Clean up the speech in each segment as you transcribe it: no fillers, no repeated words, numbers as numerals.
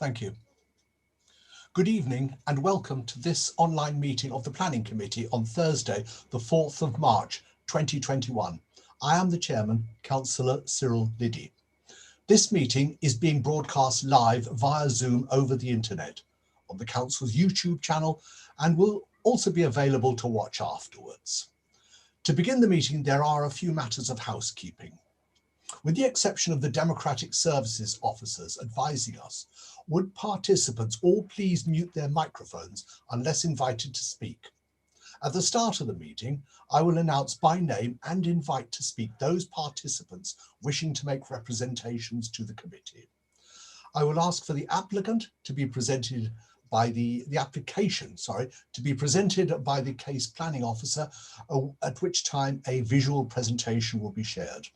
Thank you. Good evening and welcome to this online meeting of the Planning Committee on Thursday, the 4th of March 2021. I am the Chairman, Councillor Cyril Liddy. This meeting is being broadcast live via Zoom over the internet on the Council's YouTube channel and will also be available to watch afterwards. To begin the meeting, there are a few matters of housekeeping. With the exception of the Democratic Services officers advising us, would participants all please mute their microphones unless invited to speak? At the start of the meeting, I will announce by name and invite to speak those participants wishing to make representations to the committee. I will ask for the applicant to be presented by the application to be presented by the case planning officer, at which time a visual presentation will be shared.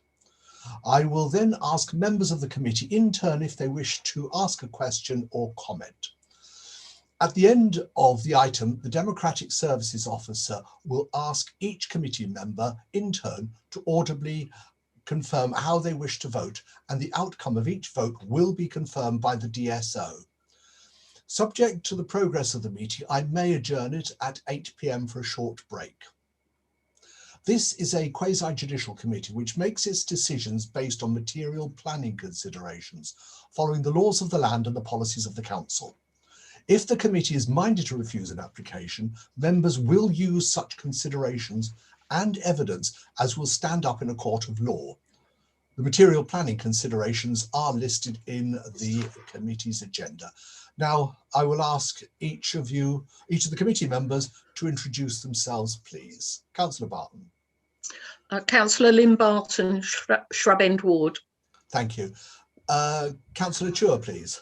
I will then ask members of the committee in turn if they wish to ask a question or comment. At the end of the item, the Democratic Services Officer will ask each committee member in turn to audibly confirm how they wish to vote, and the outcome of each vote will be confirmed by the DSO. Subject to the progress of the meeting, I may adjourn it at 8 p.m. for a short break. This is a quasi-judicial committee which makes its decisions based on material planning considerations, following the laws of the land and the policies of the council. If the committee is minded to refuse an application, members will use such considerations and evidence as will stand up in a court of law. The material planning considerations are listed in the committee's agenda. Now, I will ask each of the committee members to introduce themselves, please. Councillor Barton. Councillor Lynn Barton, Shrub End Ward. Thank you. Councillor Chua, please.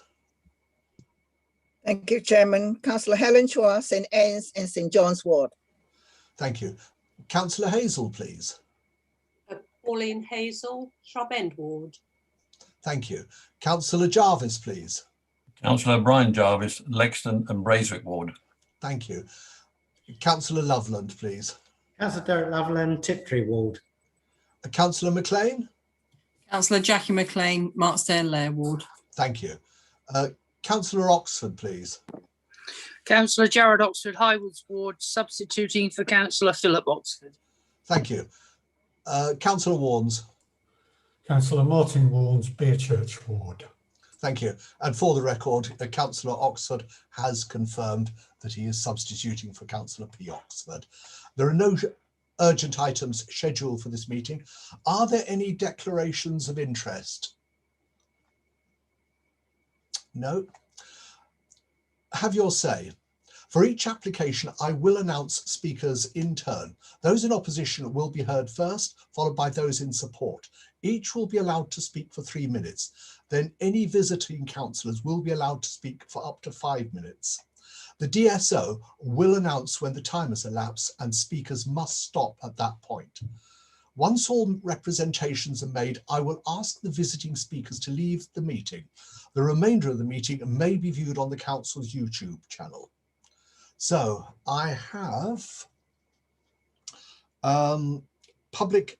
Thank you, Chairman. Councillor Helen Chua, St Anne's and St John's Ward. Thank you. Councillor Hazel, please. Pauline Hazel, Shrub End Ward. Thank you. Councillor Jarvis, please. Councillor Brian Jarvis, Lexton and Braeswick Ward. Thank you. Councillor Loveland, please. Councillor Derek Loveland, Tiptree Ward. Councillor McLean. Councillor Jackie McLean, Marksdale Lair Ward. Thank you. Councillor Oxford, please. Councillor Jared Oxford, Highwoods Ward, substituting for Councillor Philip Oxford. Thank you. Councillor Warnes. Councillor Martin Warnes, Beerchurch Ward. Thank you. And for the record, Councillor Oxford has confirmed that he is substituting for Councillor P. Oxford. There are no urgent items scheduled for this meeting. Are there any declarations of interest? No. Have your say. For each application, I will announce speakers in turn. Those in opposition will be heard first, followed by those in support. Each will be allowed to speak for 3 minutes. Then any visiting councillors will be allowed to speak for up to 5 minutes. The DSO will announce when the time has elapsed and speakers must stop at that point. Once all representations are made, I will ask the visiting speakers to leave the meeting. The remainder of the meeting may be viewed on the council's YouTube channel. So I have public.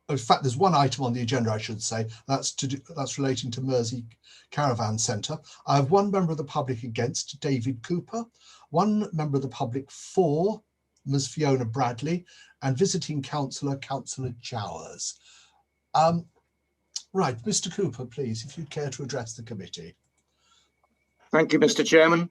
In fact, there's one item on the agenda, I should say, that's relating to Mersey Caravan Centre. I have one member of the public against, David Cooper, one member of the public for, Ms. Fiona Bradley, and visiting councillor, Councillor Jowers. Right, Mr. Cooper, please, if you'd care to address the committee. Thank you, Mr. Chairman.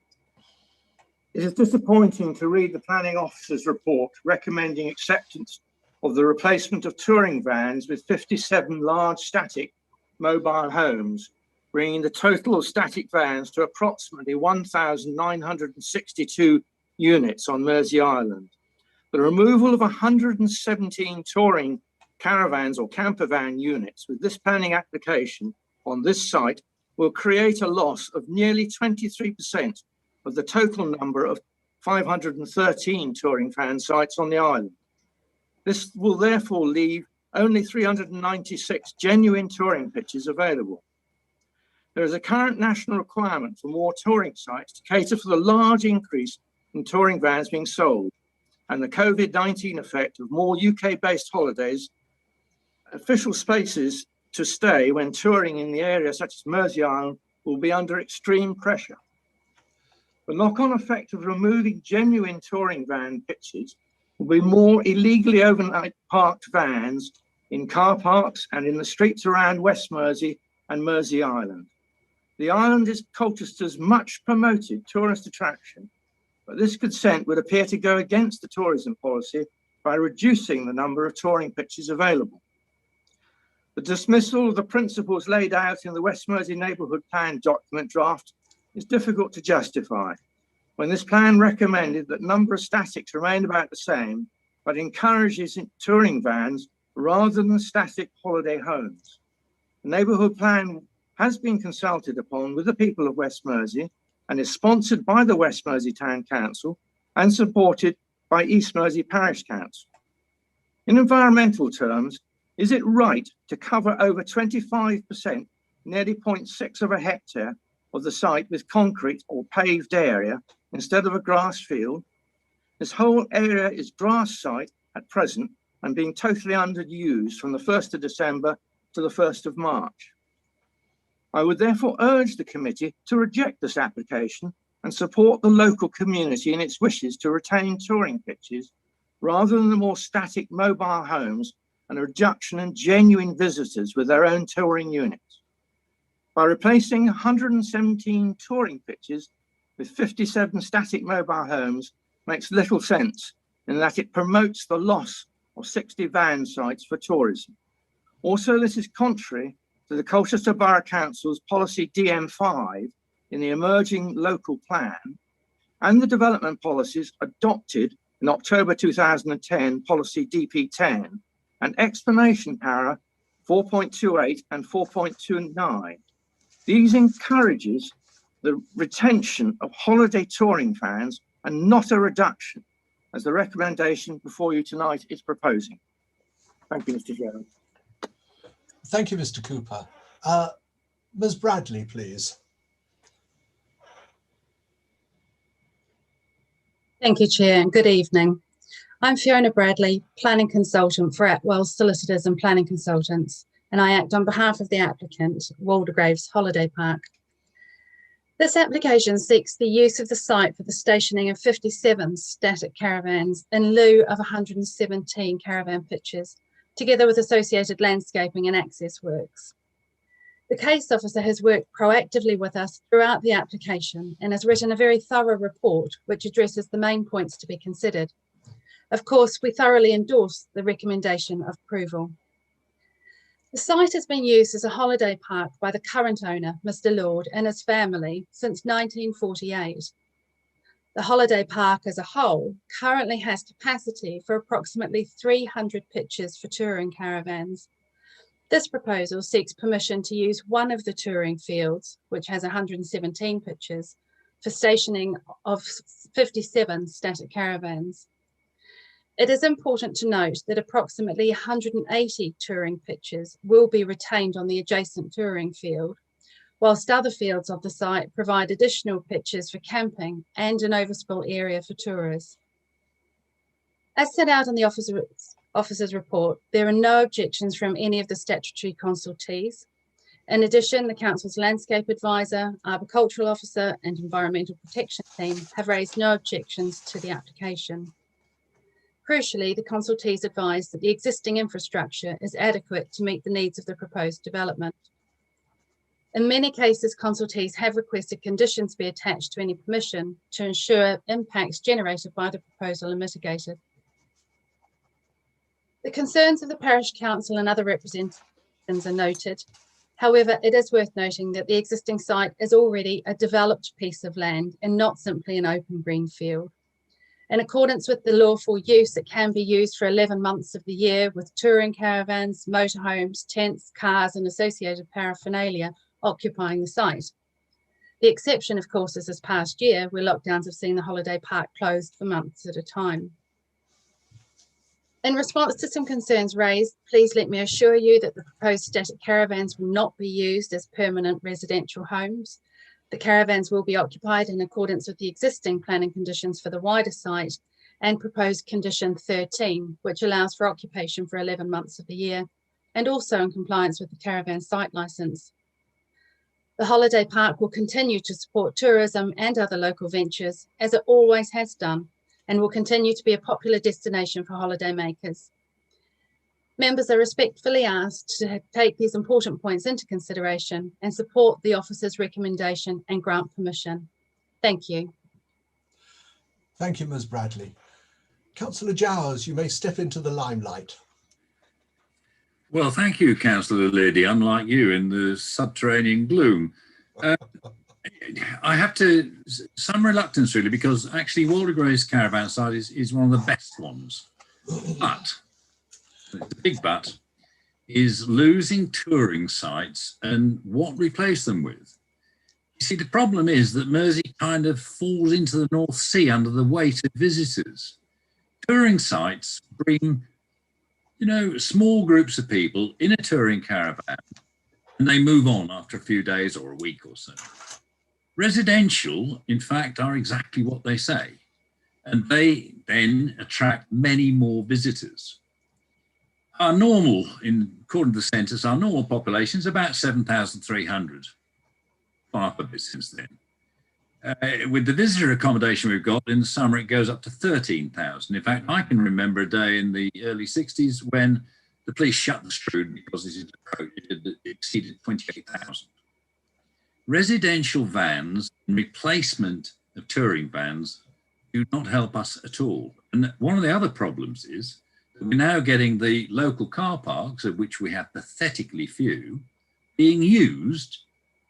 It is disappointing to read the planning officer's report recommending acceptance of the replacement of touring vans with 57 large static mobile homes, bringing the total of static vans to approximately 1,962 units on Mersey Island. The removal of 117 touring caravans or camper van units with this planning application on this site will create a loss of nearly 23% of the total number of 513 touring van sites on the island. This will therefore leave only 396 genuine touring pitches available. There is a current national requirement for more touring sites to cater for the large increase in touring vans being sold and the COVID-19 effect of more UK-based holidays, official spaces to stay when touring in the area such as Mersey Island will be under extreme pressure. The knock-on effect of removing genuine touring van pitches will be more illegally overnight parked vans in car parks and in the streets around West Mersey and Mersey Island. The island is Colchester's much promoted tourist attraction, but this consent would appear to go against the tourism policy by reducing the number of touring pitches available. The dismissal of the principles laid out in the West Mersey Neighbourhood Plan document draft is difficult to justify, when this plan recommended that number of statics remain about the same, but encourages touring vans rather than static holiday homes. The neighbourhood plan has been consulted upon with the people of West Mersey and is sponsored by the West Mersey Town Council and supported by East Mersey Parish Council. In environmental terms, is it right to cover over 25%, nearly 0.6 of a hectare of the site with concrete or paved area instead of a grass field? This whole area is grass site at present and being totally underused from the 1st of December to the 1st of March. I would therefore urge the committee to reject this application and support the local community in its wishes to retain touring pitches rather than the more static mobile homes and a reduction in genuine visitors with their own touring units. By replacing 117 touring pitches with 57 static mobile homes makes little sense in that it promotes the loss of 60 van sites for tourism. Also, this is contrary to the Colchester Borough Council's policy DM5 in the emerging local plan and the development policies adopted in October 2010 policy DP10 and explanation para 4.28 and 4.29. These encourages the retention of holiday touring vans and not a reduction, as the recommendation before you tonight is proposing. Thank you, Mr. Chairman. Thank you, Mr. Cooper. Ms. Bradley, please. Thank you, Chair, and good evening. I'm Fiona Bradley, Planning Consultant for Atwell Solicitors and Planning Consultants, and I act on behalf of the applicant, Waldegraves Holiday Park. This application seeks the use of the site for the stationing of 57 static caravans in lieu of 117 caravan pitches, together with associated landscaping and access works. The case officer has worked proactively with us throughout the application and has written a very thorough report which addresses the main points to be considered. Of course, we thoroughly endorse the recommendation of approval. The site has been used as a holiday park by the current owner, Mr. Lord, and his family since 1948. The holiday park as a whole currently has capacity for approximately 300 pitches for touring caravans. This proposal seeks permission to use one of the touring fields, which has 117 pitches, for stationing of 57 static caravans. It is important to note that approximately 180 touring pitches will be retained on the adjacent touring field, whilst other fields of the site provide additional pitches for camping and an overspill area for tourists. As set out in the officer's report, there are no objections from any of the statutory consultees. In addition, the Council's Landscape Advisor, Arboricultural Officer and Environmental Protection Team have raised no objections to the application. Crucially, the consultees advised that the existing infrastructure is adequate to meet the needs of the proposed development. In many cases, consultees have requested conditions be attached to any permission to ensure impacts generated by the proposal are mitigated. The concerns of the Parish Council and other representations are noted. However, it is worth noting that the existing site is already a developed piece of land and not simply an open green field. In accordance with the lawful use, it can be used for 11 months of the year with touring caravans, motorhomes, tents, cars and associated paraphernalia occupying the site. The exception, of course, is this past year where lockdowns have seen the holiday park closed for months at a time. In response to some concerns raised, please let me assure you that the proposed static caravans will not be used as permanent residential homes. The caravans will be occupied in accordance with the existing planning conditions for the wider site and proposed condition 13, which allows for occupation for 11 months of the year, and also in compliance with the caravan site licence. The holiday park will continue to support tourism and other local ventures, as it always has done, and will continue to be a popular destination for holidaymakers. Members are respectfully asked to take these important points into consideration and support the officer's recommendation and grant permission. Thank you. Thank you, Ms Bradley. Councillor Jowers, you may step into the limelight. Well, thank you, Councillor Liddy. Unlike you in the subterranean gloom. I have some reluctance really, because actually Waldegrave's caravan site is one of the best ones. But, the big but, is losing touring sites and what replace them with. You see, the problem is that Mersey kind of falls into the North Sea under the weight of visitors. Touring sites bring, you know, small groups of people in a touring caravan and they move on after a few days or a week or so. Residential, in fact, are exactly what they say, and they then attract many more visitors. Our normal, according to the census, our normal population is about 7,300, gone up a bit since then. With the visitor accommodation we've got in the summer, it goes up to 13,000. In fact, I can remember a day in the early 60s when the police shut the Strood because it exceeded 28,000. Residential vans and replacement of touring vans do not help us at all. And one of the other problems is that we're now getting the local car parks, of which we have pathetically few, being used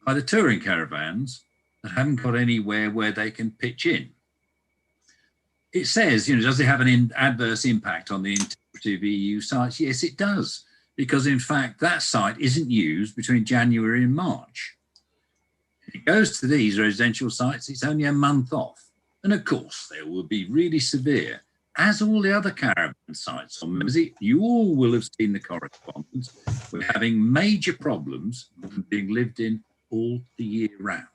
by the touring caravans that haven't got anywhere where they can pitch in. It says, you know, does it have an adverse impact on the integrity of EU sites? Yes, it does, because in fact that site isn't used between January and March. If it goes to these residential sites, it's only a month off. And of course, they will be really severe, as all the other caravan sites on Mersey. You all will have seen the correspondence. We're having major problems being lived in all the year round.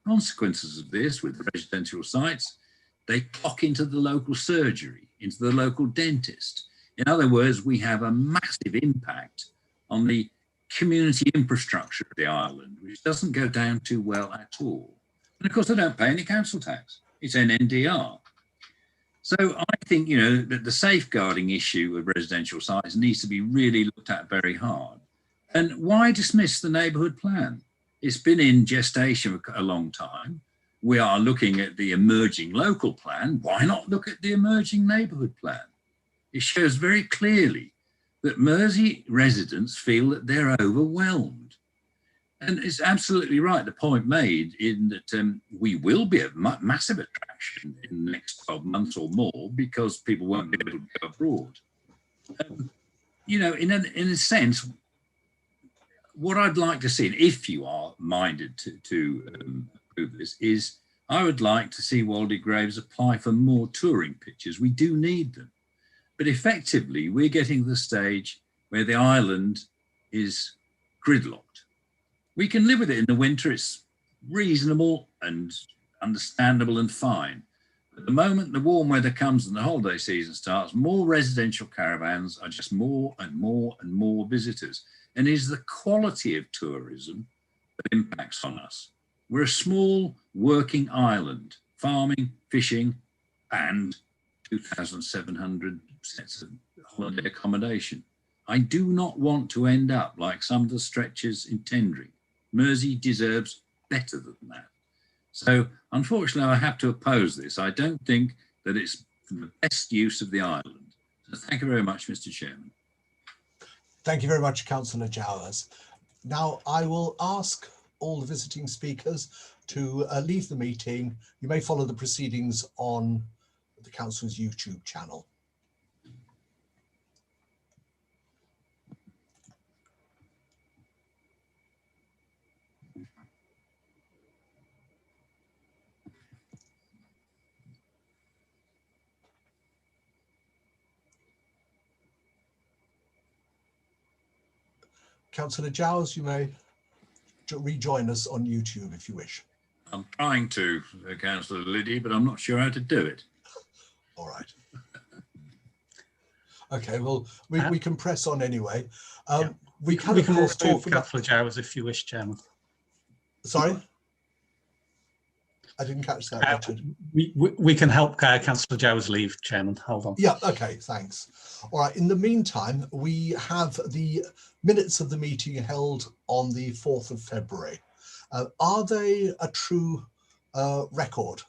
Consequences of this with residential sites, they clock into the local surgery, into the local dentist. In other words, we have a massive impact on the community infrastructure of the island, which doesn't go down too well at all. And of course, they don't pay any council tax. It's an NDR. So I think, you know, that the safeguarding issue of residential sites needs to be really looked at very hard. And why dismiss the neighbourhood plan? It's been in gestation for a long time. We are looking at the emerging local plan. Why not look at the emerging neighbourhood plan? It shows very clearly that Mersey residents feel that they're overwhelmed. And it's absolutely right, the point made in that we will be a massive attraction in the next 12 months or more because people won't be able to go abroad. You know, in a sense, what I'd like to see, and if you are minded to approve this, is I would like to see Waldegraves apply for more touring pitches. We do need them. But effectively, we're getting to the stage where the island is gridlocked. We can live with it in the winter. It's reasonable and understandable and fine. But the moment the warm weather comes and the holiday season starts, more residential caravans are just more and more and more visitors. And it is the quality of tourism that impacts on us. We're a small working island, farming, fishing, and 2,700 sets of holiday accommodation. I do not want to end up like some of the stretches in Tendring. Mersey deserves better than that. So unfortunately, I have to oppose this. I don't think that it's for the best use of the island. So thank you very much, Mr. Chairman. Thank you very much, Councillor Jowers. Now I will ask all the visiting speakers to leave the meeting. You may follow the proceedings on the Council's YouTube channel. Councillor Jowers, you may rejoin us on YouTube if you wish. I'm trying to, Councillor Liddy, but I'm not sure how to do it. All right. Okay, well, we can press on anyway. We can of course talk about Councillor Jowers if you wish, Chairman. Sorry? I didn't catch that, Richard. We can help Councillor Jowers leave, Chairman. Hold on. Yeah, okay, thanks. All right, in the meantime, we have the minutes of the meeting held on the 4th of February. Are they a true record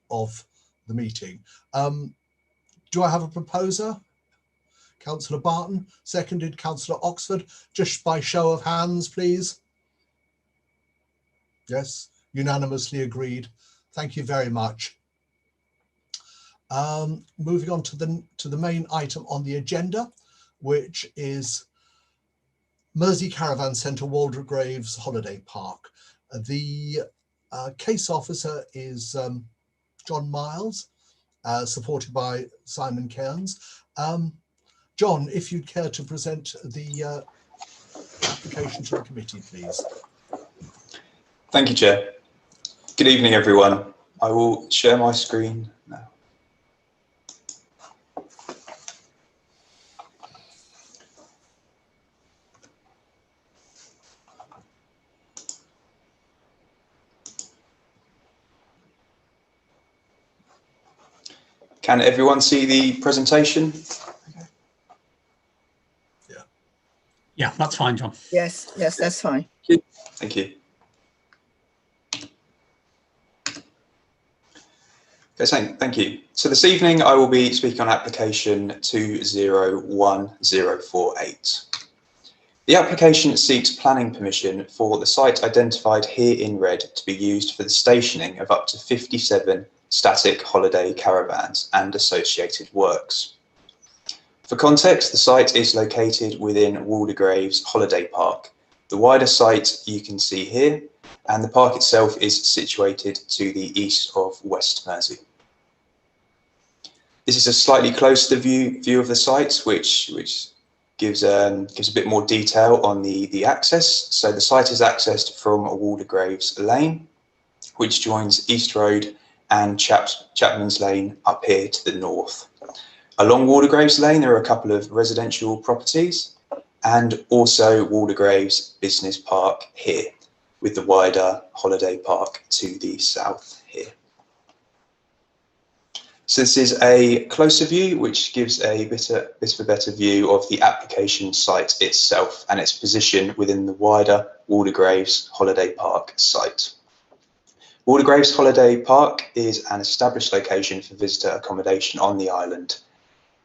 of the meeting? Do I have a proposer? Councillor Barton, seconded Councillor Oxford. Just by show of hands, please. Yes, unanimously agreed. Thank you very much. Moving on to the main item on the agenda, which is Mersey Caravan Centre, Waldegraves Holiday Park. The case officer is John Miles, supported by Simon Cairns. John, if you'd care to present the application to the committee, please. Thank you, Chair. Good evening, everyone. I will share my screen now. Can everyone see the presentation? Yeah, that's fine, John. Yes, yes, that's fine. Thank you. Okay, thank you. So this evening I will be speaking on application 201048. The application seeks planning permission for the site identified here in red to be used for the stationing of up to 57 static holiday caravans and associated works. For context, the site is located within Waldegraves Holiday Park. The wider site you can see here, and the park itself is situated to the east of West Mersey. This is a slightly closer view of the site, which gives a bit more detail on the access. So the site is accessed from Waldegraves Lane, which joins East Road and Chapman's Lane up here to the north. Along Waldegraves Lane, there are a couple of residential properties and also Waldegraves Business Park here, with the wider holiday park to the south here. So this is a closer view, which gives a bit of a better view of the application site itself and its position within the wider Waldegraves Holiday Park site. Waldegraves Holiday Park is an established location for visitor accommodation on the island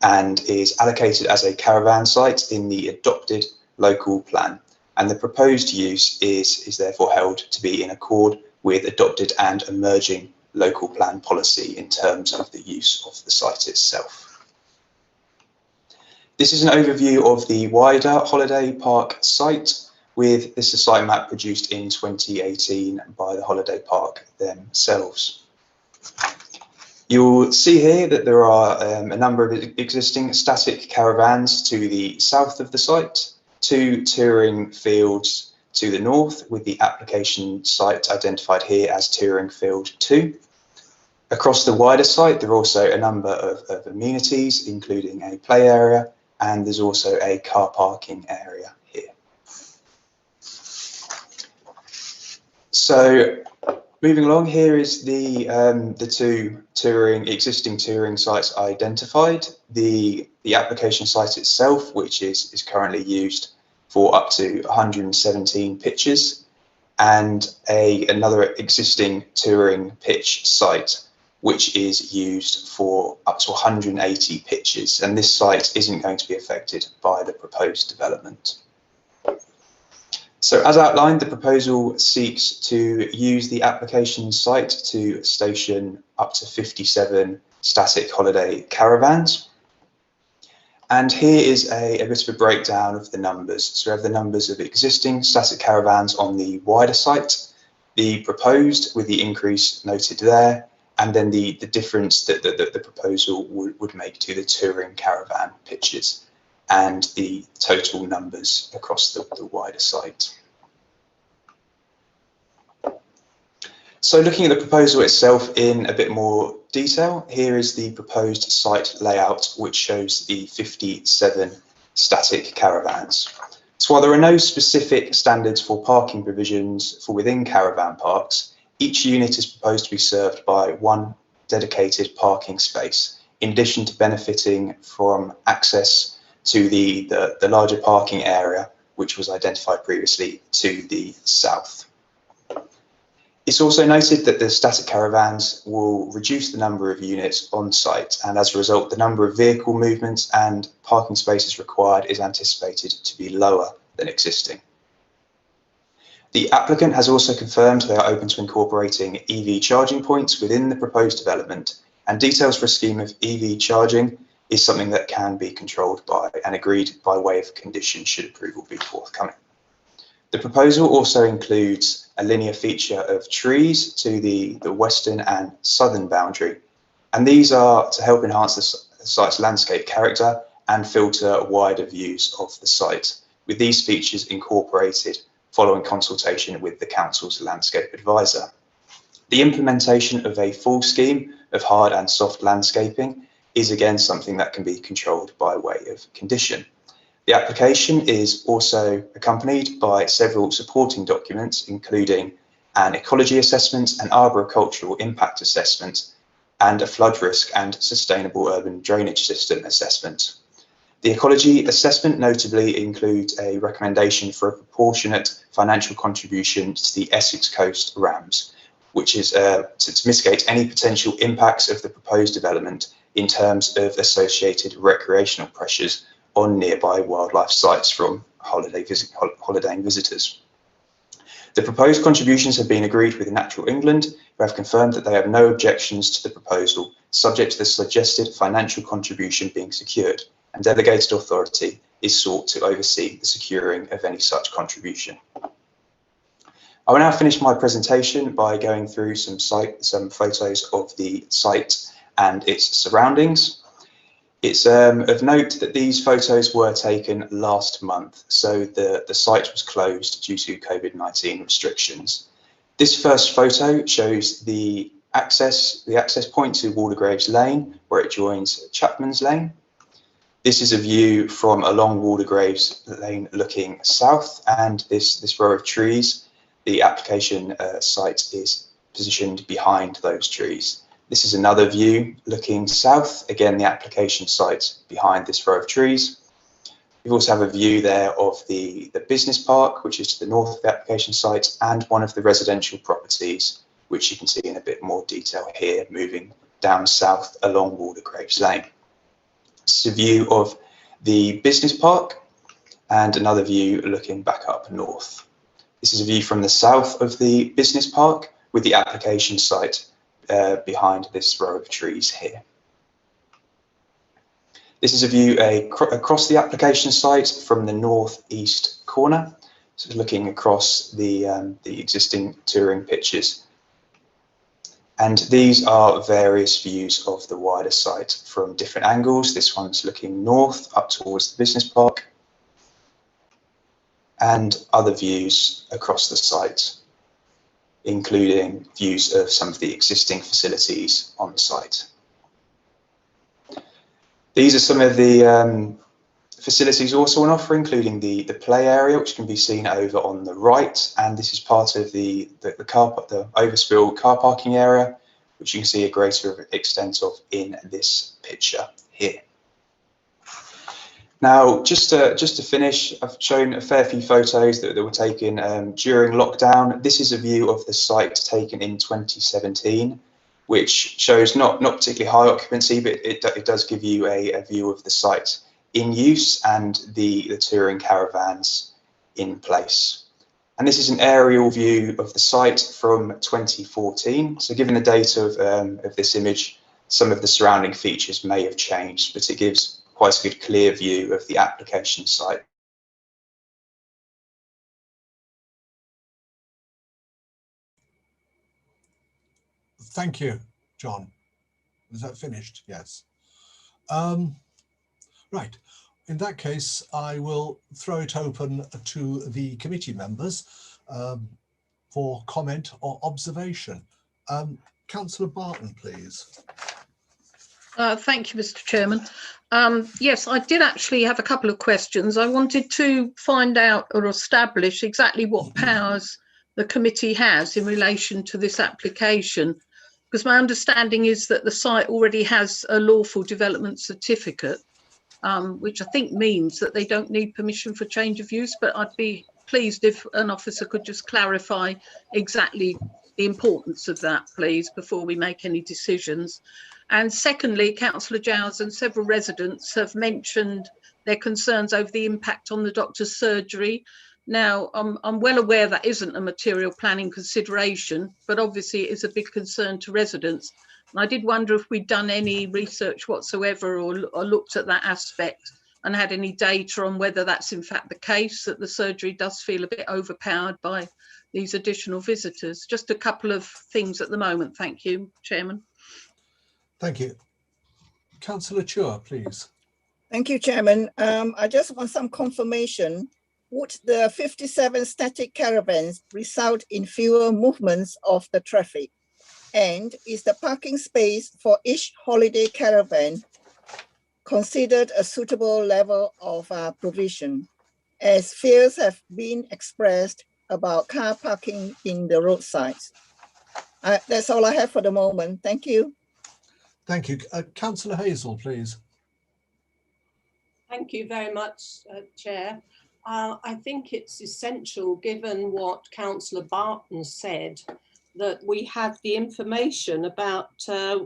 and is allocated as a caravan site in the adopted local plan, and the proposed use is therefore held to be in accord with adopted and emerging local plan policy in terms of the use of the site itself. This is an overview of the wider holiday park site, with this a site map produced in 2018 by the holiday park themselves. You'll see here that there are a number of existing static caravans to the south of the site, 2 touring fields to the north, with the application site identified here as Touring Field 2. Across the wider site, there are also a number of amenities, including a play area, and there's also a car parking area here. So moving along, here is the 2 existing touring sites identified. The application site itself, which is currently used for up to 117 pitches, and another existing touring pitch site, which is used for up to 180 pitches, and this site isn't going to be affected by the proposed development. So as outlined, the proposal seeks to use the application site to station up to 57 static holiday caravans. And here is a bit of a breakdown of the numbers. So we have the numbers of existing static caravans on the wider site, the proposed with the increase noted there, and then the difference that the proposal would make to the touring caravan pitches, and the total numbers across the wider site. So looking at the proposal itself in a bit more detail, here is the proposed site layout, which shows the 57 static caravans. So while there are no specific standards for parking provisions for within caravan parks, each unit is proposed to be served by one dedicated parking space, in addition to benefiting from access to the larger parking area, which was identified previously to the south. It's also noted that the static caravans will reduce the number of units on site, and as a result, the number of vehicle movements and parking spaces required is anticipated to be lower than existing. The applicant has also confirmed they are open to incorporating EV charging points within the proposed development, and details for a scheme of EV charging is something that can be controlled by and agreed by way of condition should approval be forthcoming. The proposal also includes a linear feature of trees to the western and southern boundary, and these are to help enhance the site's landscape character and filter wider views of the site, with these features incorporated following consultation with the council's landscape advisor. The implementation of a full scheme of hard and soft landscaping is again something that can be controlled by way of condition. The application is also accompanied by several supporting documents, including an ecology assessment, an arboricultural impact assessment, and a flood risk and sustainable urban drainage system assessment. The ecology assessment notably includes a recommendation for a proportionate financial contribution to the Essex Coast RAMS, which is to mitigate any potential impacts of the proposed development in terms of associated recreational pressures on nearby wildlife sites from holidaying visitors. The proposed contributions have been agreed with Natural England, who have confirmed that they have no objections to the proposal, subject to the suggested financial contribution being secured, and delegated authority is sought to oversee the securing of any such contribution. I will now finish my presentation by going through some photos of the site and its surroundings. It's of note that these photos were taken last month, so the site was closed due to COVID-19 restrictions. This first photo shows the access point to Waldegraves Lane, where it joins Chapman's Lane. This is a view from along Waldegraves Lane looking south, and this row of trees, the application site is positioned behind those trees. This is another view looking south, again the application site behind this row of trees. We also have a view there of the business park, which is to the north of the application site, and one of the residential properties, which you can see in a bit more detail here, moving down south along Waldegraves Lane. This is a view of the business park and another view looking back up north. This is a view from the south of the business park with the application site behind this row of trees here. This is a view across the application site from the northeast corner, so looking across the existing touring pitches. And these are various views of the wider site from different angles. This one's looking north up towards the business park, and other views across the site, including views of some of the existing facilities on the site. These are some of the facilities also on offer, including the play area, which can be seen over on the right, and this is part of the overspill car parking area, which you can see a greater extent of in this picture here. Now, just to finish, I've shown a fair few photos that were taken during lockdown. This is a view of the site taken in 2017, which shows not particularly high occupancy, but it does give you a view of the site in use and the touring caravans in place. And this is an aerial view of the site from 2014. So given the date of this image, some of the surrounding features may have changed, but it gives quite a good clear view of the application site. Thank you, John. Is that finished? Yes. Right. In that case, I will throw it open to the committee members for comment or observation. Councillor Barton, please. Thank you, Mr. Chairman. Yes, I did actually have a couple of questions. I wanted to find out or establish exactly what powers the committee has in relation to this application, because my understanding is that the site already has a lawful development certificate, which I think means that they don't need permission for change of use, but I'd be pleased if an officer could just clarify exactly the importance of that, please, before we make any decisions. And secondly, Councillor Giles and several residents have mentioned their concerns over the impact on the doctor's surgery. Now, I'm well aware that isn't a material planning consideration, but obviously it is a big concern to residents. And I did wonder if we'd done any research whatsoever or looked at that aspect and had any data on whether that's in fact the case, that the surgery does feel a bit overpowered by these additional visitors. Just a couple of things at the moment. Thank you, Chairman. Thank you. Councillor Chua, please. Thank you, Chairman. I just want some confirmation. Would the 57 static caravans result in fewer movements of the traffic? And is the parking space for each holiday caravan considered a suitable level of provision, as fears have been expressed about car parking in the roadsides? That's all I have for the moment. Thank you. Thank you. Councillor Hazel, please. Thank you very much, Chair. I think it's essential, given what Councillor Barton said, that we have the information about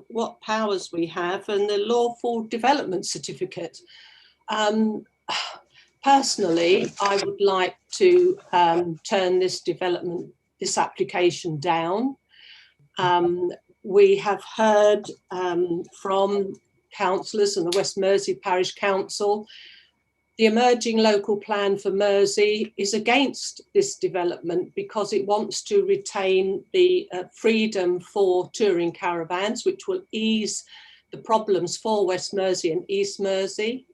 what powers we have and the lawful development certificate. Personally, I would like to turn this application down. We have heard from councillors and the West Mersey Parish Council, the emerging local plan for Mersey is against this development because it wants to retain the freedom for touring caravans, which will ease the problems for West Mersey and East Mersey.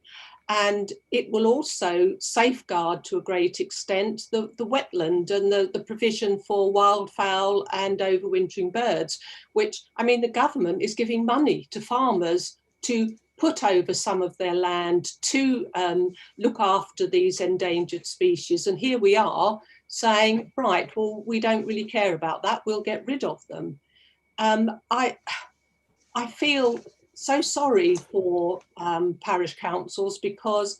And it will also safeguard to a great extent the wetland and the provision for wildfowl and overwintering birds, which, I mean, the government is giving money to farmers to put over some of their land to look after these endangered species. And here we are saying, right, well, we don't really care about that, we'll get rid of them. I feel so sorry for parish councils because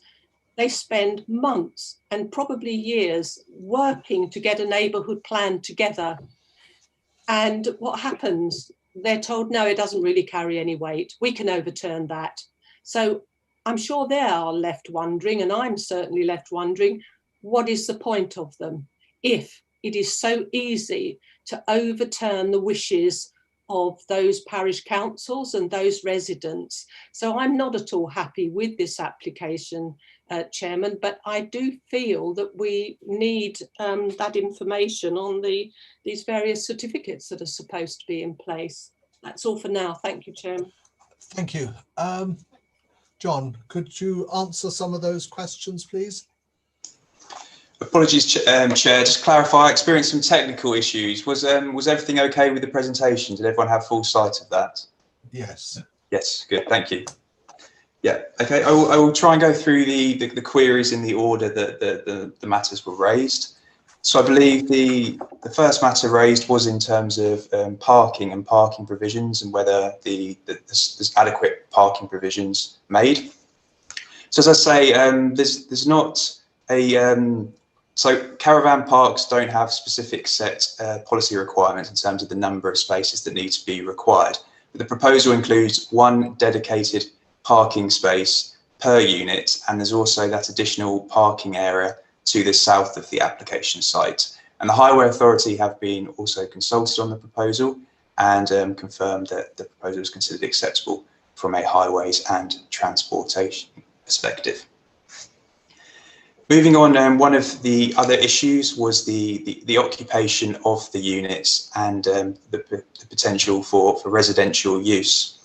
they spend months and probably years working to get a neighbourhood plan together. And what happens? They're told, no, it doesn't really carry any weight. We can overturn that. So I'm sure they are left wondering, and I'm certainly left wondering, what is the point of them if it is so easy to overturn the wishes of those parish councils and those residents? So I'm not at all happy with this application, Chairman, but I do feel that we need that information on these various certificates that are supposed to be in place. That's all for now. Thank you, Chairman. Thank you. John, could you answer some of those questions, please? Apologies, Chair. Just clarify, I experienced some technical issues. Was everything okay with the presentation? Did everyone have full sight of that? Yes. Yes, good. Thank you. Yeah. Okay. I will try and go through the queries in the order that the matters were raised. So I believe the first matter raised was in terms of parking and parking provisions and whether there's adequate parking provisions made. So as I say, there's not a so caravan parks don't have specific set policy requirements in terms of the number of spaces that need to be required. But the proposal includes one dedicated parking space per unit, and there's also that additional parking area to the south of the application site. And the Highway Authority have been also consulted on the proposal and confirmed that the proposal is considered acceptable from a highways and transportation perspective. Moving on, one of the other issues was the occupation of the units and the potential for residential use.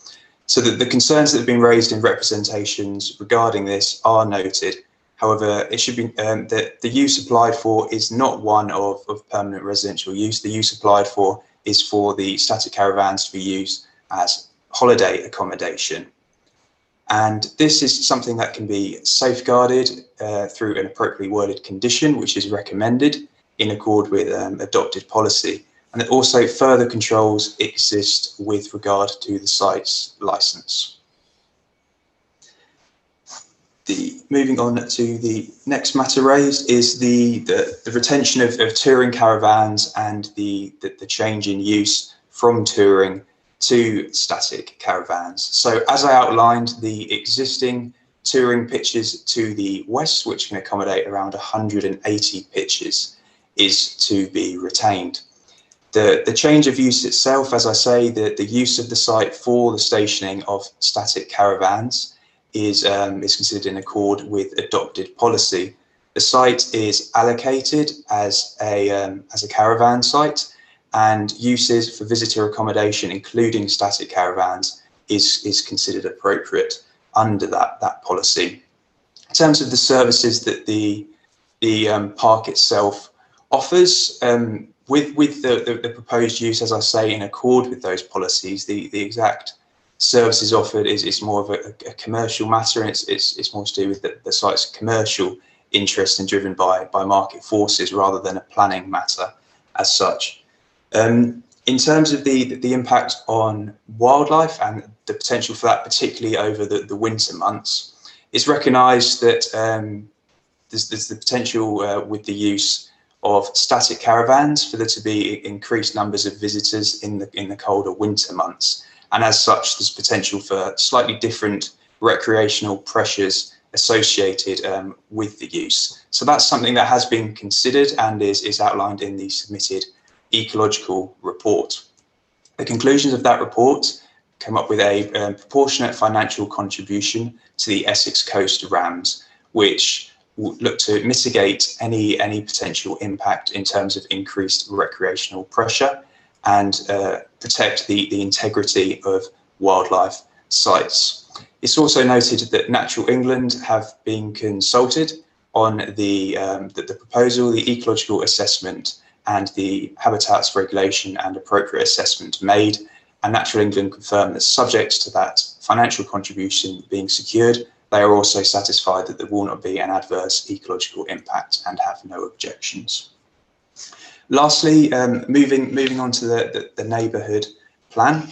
So the concerns that have been raised in representations regarding this are noted. However, it should be that the use applied for is not one of permanent residential use. The use applied for is for the static caravans to be used as holiday accommodation. And this is something that can be safeguarded through an appropriately worded condition, which is recommended in accord with adopted policy. And it also further controls exist with regard to the site's licence. Moving on to the next matter raised is the retention of touring caravans and the change in use from touring to static caravans. So as I outlined, the existing touring pitches to the west, which can accommodate around 180 pitches, is to be retained. The change of use itself, as I say, the use of the site for the stationing of static caravans is considered in accord with adopted policy. The site is allocated as a caravan site, and uses for visitor accommodation, including static caravans, is considered appropriate under that policy. In terms of the services that the park itself offers, with the proposed use, as I say, in accord with those policies, the exact services offered is more of a commercial matter, and it's more to do with the site's commercial interest and driven by market forces rather than a planning matter as such. In terms of the impact on wildlife and the potential for that, particularly over the winter months, it's recognised that there's the potential with the use of static caravans for there to be increased numbers of visitors in the colder winter months. And as such, there's potential for slightly different recreational pressures associated with the use. So that's something that has been considered and is outlined in the submitted ecological report. The conclusions of that report came up with a proportionate financial contribution to the Essex Coast RAMS, which will look to mitigate any potential impact in terms of increased recreational pressure and protect the integrity of wildlife sites. It's also noted that Natural England have been consulted on the proposal, the ecological assessment and the habitats regulation and appropriate assessment made, and Natural England confirmed that subject to that financial contribution being secured, they are also satisfied that there will not be an adverse ecological impact and have no objections. Lastly, moving on to the neighbourhood plan,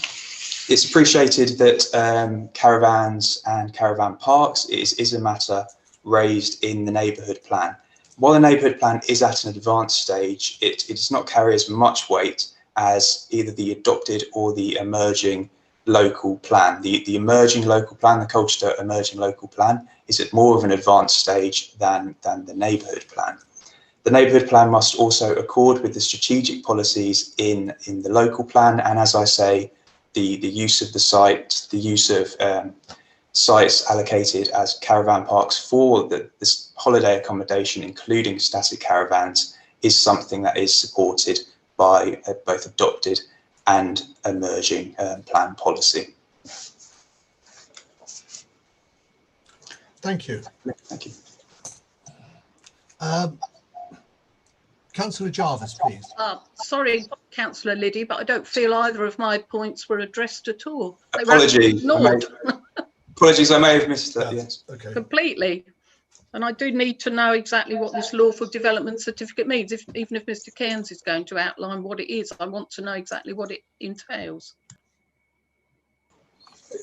it's appreciated that caravans and caravan parks is a matter raised in the neighbourhood plan. While the neighbourhood plan is at an advanced stage, it does not carry as much weight as either the adopted or the emerging local plan. The emerging local plan, the Colchester emerging local plan, is at more of an advanced stage than the neighbourhood plan. The neighbourhood plan must also accord with the strategic policies in the local plan, and as I say, the use of the site, the use of sites allocated as caravan parks for this holiday accommodation, including static caravans, is something that is supported by both adopted and emerging plan policy. Thank you. Thank you. Councillor Jarvis, please. Sorry, Councillor Liddy, but I don't feel either of my points were addressed at all. They Apologies. Apologies, I may have missed that. Yes. Okay. Completely. And I do need to know exactly what this lawful development certificate means. Even if Mr. Cairns is going to outline what it is, I want to know exactly what it entails.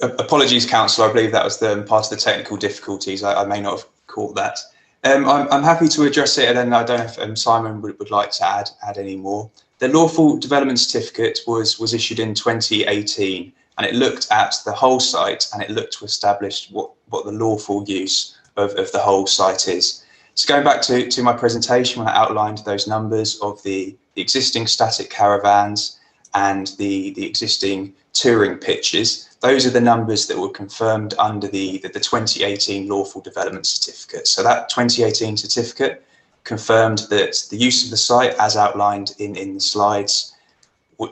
Apologies, Councillor. I believe that was part of the technical difficulties. I may not have caught that. I'm happy to address it, and then I don't know if Simon would like to add any more. The lawful development certificate was issued in 2018, and it looked at the whole site and it looked to establish what the lawful use of the whole site is. So going back to my presentation when I outlined those numbers of the existing static caravans and the existing touring pitches, those are the numbers that were confirmed under the 2018 lawful development certificate. So that 2018 certificate confirmed that the use of the site as outlined in the slides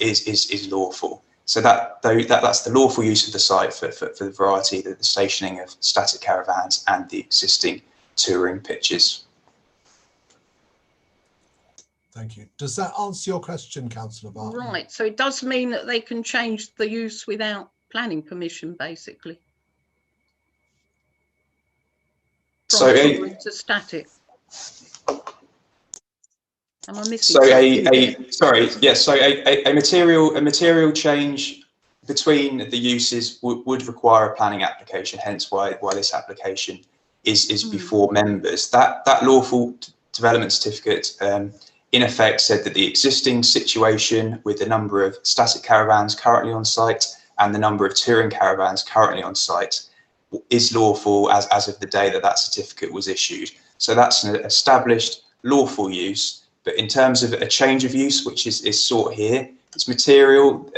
is lawful. So that's the lawful use of the site for the variety, the stationing of static caravans and the existing touring pitches. Thank you. Does that answer your question, Councillor Barton? Right. So it does mean that they can change the use without planning permission, basically. from touring to static. Am I missing So something? a material change between the uses would require a planning application, hence why this application is before members. That lawful development certificate in effect said that the existing situation with the number of static caravans currently on site and the number of touring caravans currently on site is lawful as of the day that certificate was issued. So that's an established lawful use. But in terms of a change of use, which is sought here, it's material,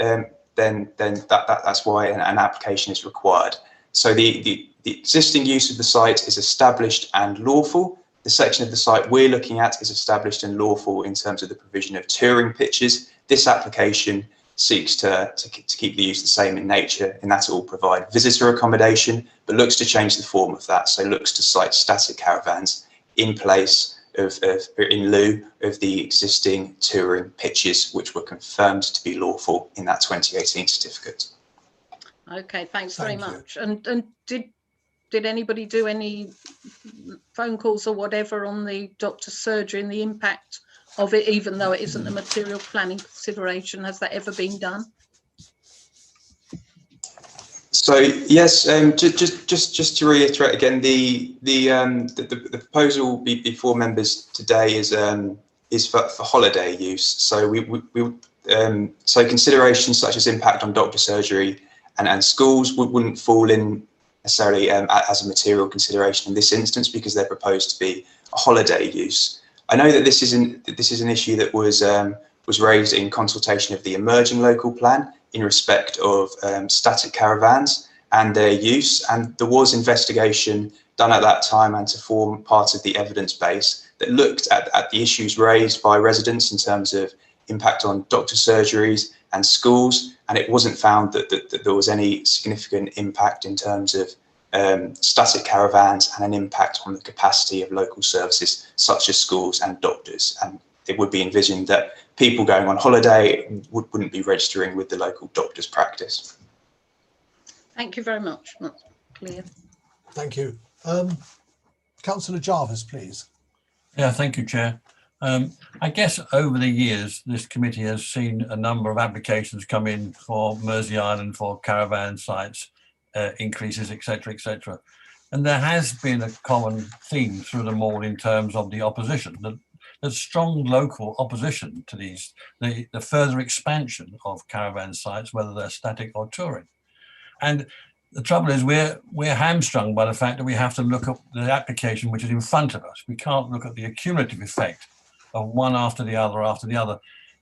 then that's why an application is required. So the existing use of the site is established and lawful. The section of the site we're looking at is established and lawful in terms of the provision of touring pitches. This application seeks to keep the use the same in nature, in that it will provide visitor accommodation, but looks to change the form of that. So looks to cite static caravans in place in lieu of the existing touring pitches, which were confirmed to be lawful in that 2018 certificate. Okay, thanks very much. And did anybody do any phone calls or whatever on the doctor's surgery and the impact of it, even though it isn't a material planning consideration? Has that ever been done? So yes, just to reiterate again, the proposal before members today is for holiday use. So so considerations such as impact on doctor surgery and schools wouldn't fall in necessarily as a material consideration in this instance, because they're proposed to be a holiday use. I know that this is an issue that was raised in consultation of the emerging local plan in respect of static caravans and their use, and there was investigation done at that time and to form part of the evidence base that looked at the issues raised by residents in terms of impact on doctor surgeries and schools, and it wasn't found that there was any significant impact in terms of static caravans and an impact on the capacity of local services such as schools and doctors. And it would be envisioned that people going on holiday wouldn't be registering with the local doctor's practice. Thank you very much. That's clear. Thank you. Councillor Jarvis, please. Yeah, thank you, Chair. I guess over the years, this committee has seen a number of applications come in for Mersey Island for caravan sites, increases, etc., etc. And there has been a common theme through them all in terms of the opposition. There's strong local opposition to these, the further expansion of caravan sites, whether they're static or touring. And the trouble is we're hamstrung by the fact that we have to look at the application which is in front of us. We can't look at the accumulative effect of one after the other after the other.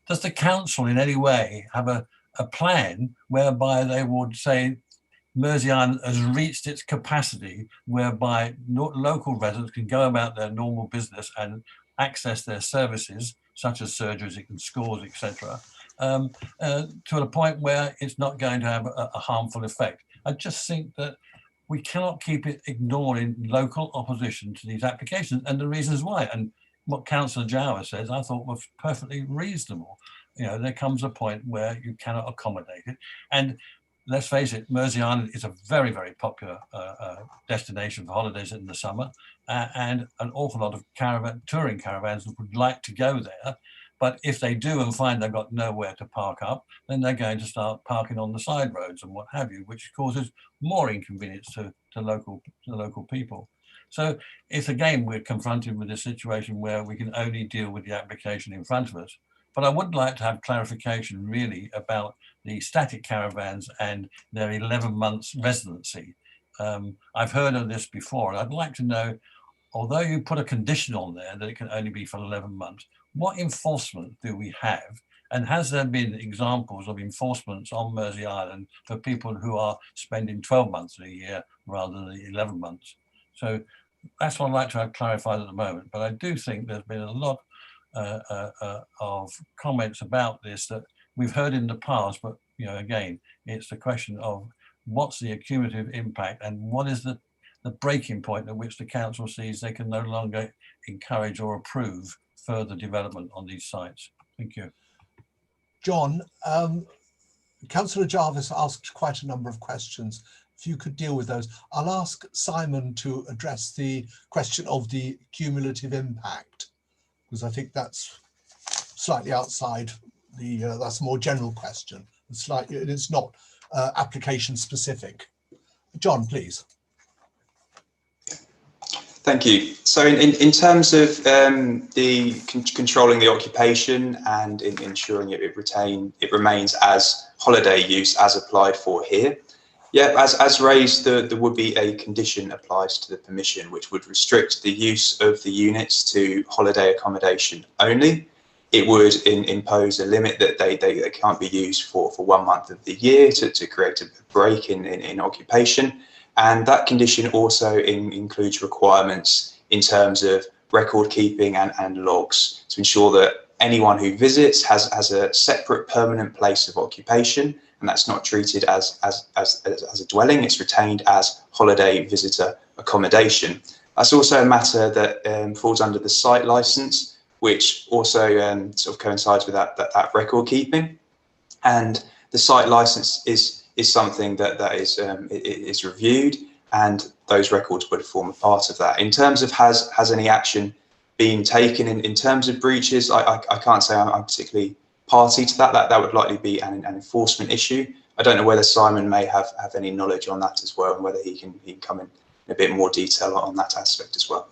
Does the council in any way have a plan whereby they would say Mersey Island has reached its capacity, whereby local residents can go about their normal business and access their services such as surgeries and schools, etc., to a point where it's not going to have a harmful effect? I just think that we cannot keep ignoring local opposition to these applications and the reasons why. And what Councillor Jower says, I thought was perfectly reasonable. You know, there comes a point where you cannot accommodate it. And let's face it, Mersey Island is a very, very popular destination for holidays in the summer, and an awful lot of touring caravans would like to go there. But if they do and find they've got nowhere to park up, then they're going to start parking on the side roads and what have you, which causes more inconvenience to local people. So it's again, we're confronted with a situation where we can only deal with the application in front of us. But I would like to have clarification really about the static caravans and their 11 months residency. I've heard of this before, and I'd like to know, although you put a condition on there that it can only be for 11 months, what enforcement do we have? And has there been examples of enforcements on Mersey Island for people who are spending 12 months a year rather than 11 months? So that's what I'd like to have clarified at the moment. But I do think there's been a lot of comments about this that we've heard in the past, but you know, again, it's the question of what's the accumulative impact and what is the breaking point at which the council sees they can no longer encourage or approve further development on these sites. Thank you. John, Councillor Jarvis asked quite a number of questions if you could deal with those. I'll ask Simon to address the question of the cumulative impact, because I think that's slightly outside the, that's a more general question. It's not application specific. John, please. Thank you. So in terms of controlling the occupation and in ensuring it remains as holiday use as applied for here, yeah, as raised, there would be a condition applied to the permission which would restrict the use of the units to holiday accommodation only. It would impose a limit that they can't be used for 1 month of the year to create a break in occupation. And that condition also includes requirements in terms of record keeping and logs to ensure that anyone who visits has a separate permanent place of occupation, and that's not treated as a dwelling, it's retained as holiday visitor accommodation. That's also a matter that falls under the site licence, which also sort of coincides with that record keeping. And the site licence is something that is reviewed, and those records would form a part of that. In terms of has any action been taken in terms of breaches, I can't say I'm particularly party to that. That would likely be an enforcement issue. I don't know whether Simon may have any knowledge on that as well, and whether he can come in a bit more detail on that aspect as well.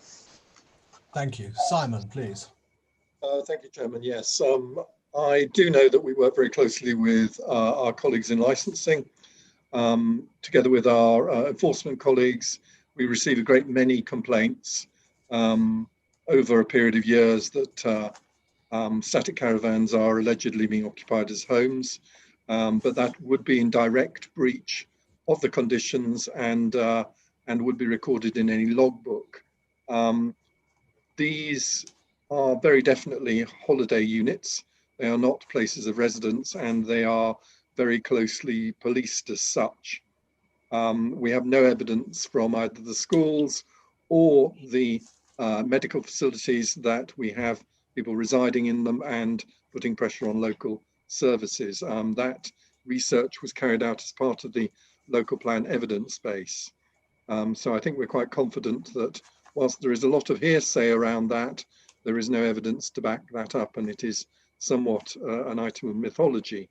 Thank you. Simon, please. Thank you, Chairman. Yes, I do know that we work very closely with our colleagues in licensing. Together with our enforcement colleagues, we receive a great many complaints over a period of years that static caravans are allegedly being occupied as homes, but that would be in direct breach of the conditions and would be recorded in any logbook. These are very definitely holiday units. They are not places of residence, and they are very closely policed as such. We have no evidence from either the schools or the medical facilities that we have people residing in them and putting pressure on local services. That research was carried out as part of the local plan evidence base. So I think we're quite confident that whilst there is a lot of hearsay around that, there is no evidence to back that up, and it is somewhat an item of mythology.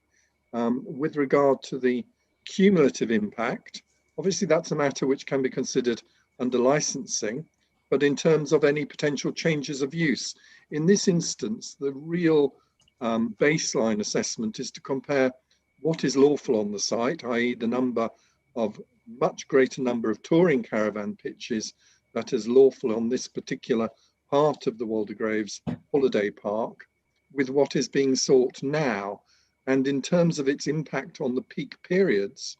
With regard to the cumulative impact, obviously that's a matter which can be considered under licensing, but in terms of any potential changes of use, in this instance, the real baseline assessment is to compare what is lawful on the site, i.e. the much greater number of touring caravan pitches that is lawful on this particular part of the Waldegraves holiday park, with what is being sought now. And in terms of its impact on the peak periods,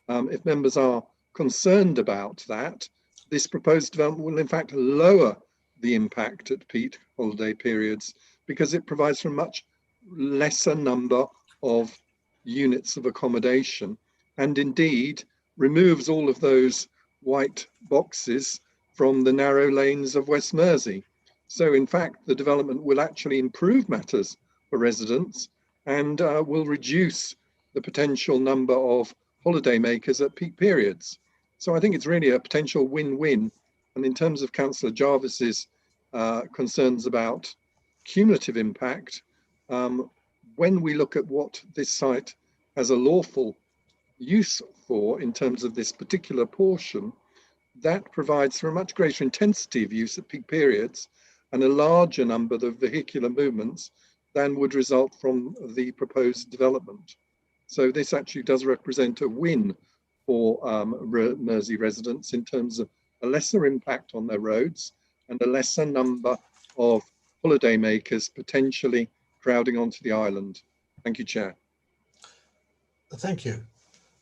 if members are concerned about that, this proposed development will in fact lower the impact at peak holiday periods, because it provides for a much lesser number of units of accommodation, and indeed removes all of those white boxes from the narrow lanes of West Mersey. So in fact, the development will actually improve matters for residents and will reduce the potential number of holidaymakers at peak periods. So I think it's really a potential win-win. And in terms of Councillor Jarvis's concerns about cumulative impact, when we look at what this site has a lawful use for in terms of this particular portion, that provides for a much greater intensity of use at peak periods and a larger number of vehicular movements than would result from the proposed development. So this actually does represent a win for Mersey residents in terms of a lesser impact on their roads and a lesser number of holidaymakers potentially crowding onto the island. Thank you, Chair. Thank you.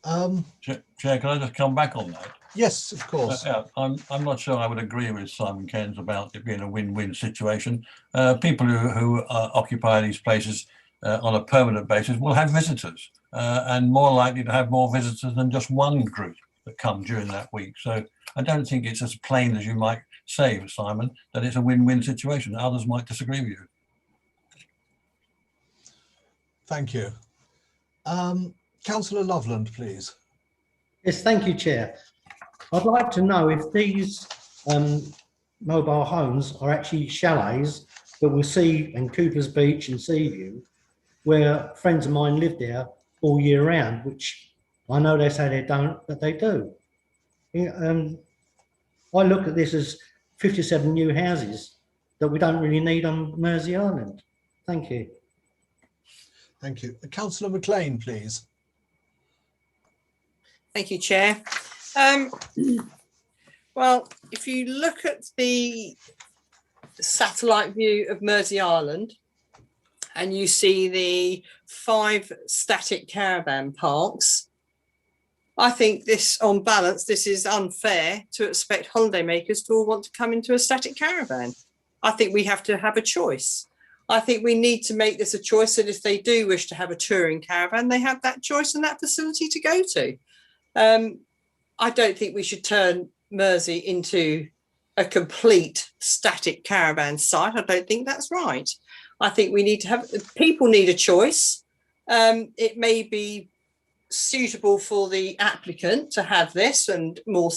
Chair, can I just come back on that? Yes, of course. Yeah, I'm not sure I would agree with Simon Keynes about it being a win-win situation. People who occupy these places on a permanent basis will have visitors, and more likely to have more visitors than just one group that come during that week. So I don't think it's as plain as you might say, Simon, that it's a win-win situation. Others might disagree with you. Thank you. Councillor Loveland, please. Yes, thank you, Chair. I'd like to know if these mobile homes are actually chalets that we'll see in Cooper's Beach and Seaview, where friends of mine live there all year round, which I know they say they don't, but they do. I look at this as 57 new houses that we don't really need on Mersey Island. Thank you. Thank you. Councillor McLean, please. Thank you, Chair. Well, if you look at the satellite view of Mersey Island and you see the 5 static caravan parks, I think this, on balance, this is unfair to expect holidaymakers to all want to come into a static caravan. I think we have to have a choice. I think we need to make this a choice that if they do wish to have a touring caravan, they have that choice and that facility to go to. I don't think we should turn Mersey into a complete static caravan site. I don't think that's right. I think we need to have, people need a choice. It may be suitable for the applicant to have this and more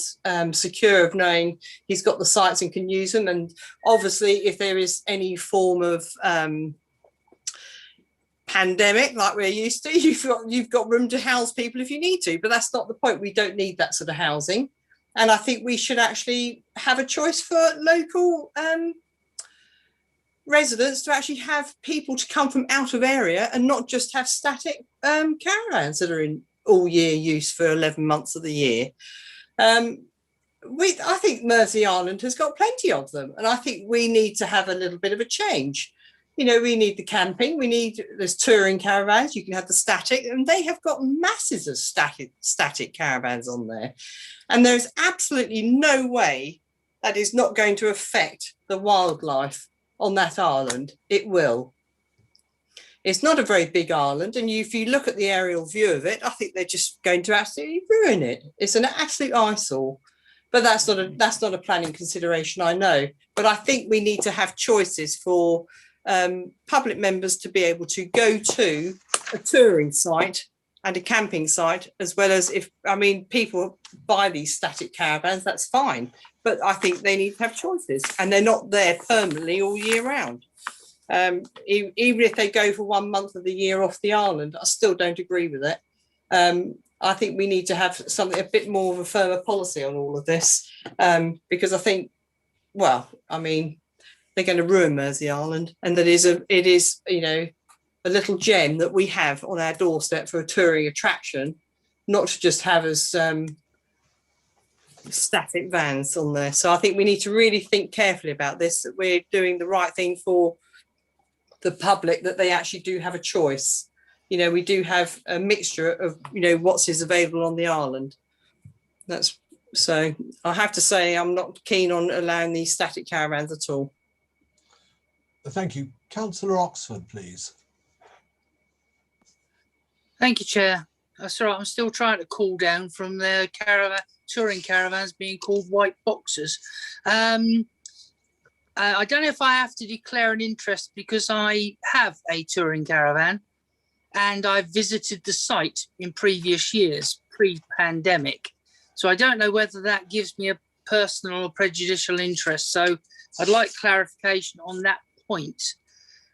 secure of knowing he's got the sites and can use them. And obviously, if there is any form of pandemic like we're used to, you've got room to house people if you need to, but that's not the point. We don't need that sort of housing. And I think we should actually have a choice for local residents to actually have people to come from out of area and not just have static caravans that are in all year use for 11 months of the year. I think Mersey Island has got plenty of them, and I think we need to have a little bit of a change. You know, we need the camping, there's touring caravans, you can have the static, and they have got masses of static caravans on there. And there's absolutely no way that is not going to affect the wildlife on that island. It will. It's not a very big island, and if you look at the aerial view of it, I think they're just going to absolutely ruin it. It's an absolute eyesore. But that's not a planning consideration, I know. But I think we need to have choices for public members to be able to go to a touring site and a camping site, as well as people buy these static caravans, that's fine. But I think they need to have choices, and they're not there permanently all year round. Even if they go for 1 month of the year off the island, I still don't agree with it. I think we need to have something a bit more of a firmer policy on all of this, because I think, they're going to ruin Mersey Island, and that it is a little gem that we have on our doorstep for a touring attraction, not to just have as static vans on there. So I think we need to really think carefully about this, that we're doing the right thing for the public, that they actually do have a choice. We do have a mixture of what's available on the island. So I have to say I'm not keen on allowing these static caravans at all. Thank you. Councillor Oxford, please. Thank you, Chair. That's all right. I'm still trying to cool down from the touring caravans being called white boxes. I don't know if I have to declare an interest, because I have a touring caravan and I've visited the site in previous years, pre-pandemic. So I don't know whether that gives me a personal or prejudicial interest. So I'd like clarification on that point.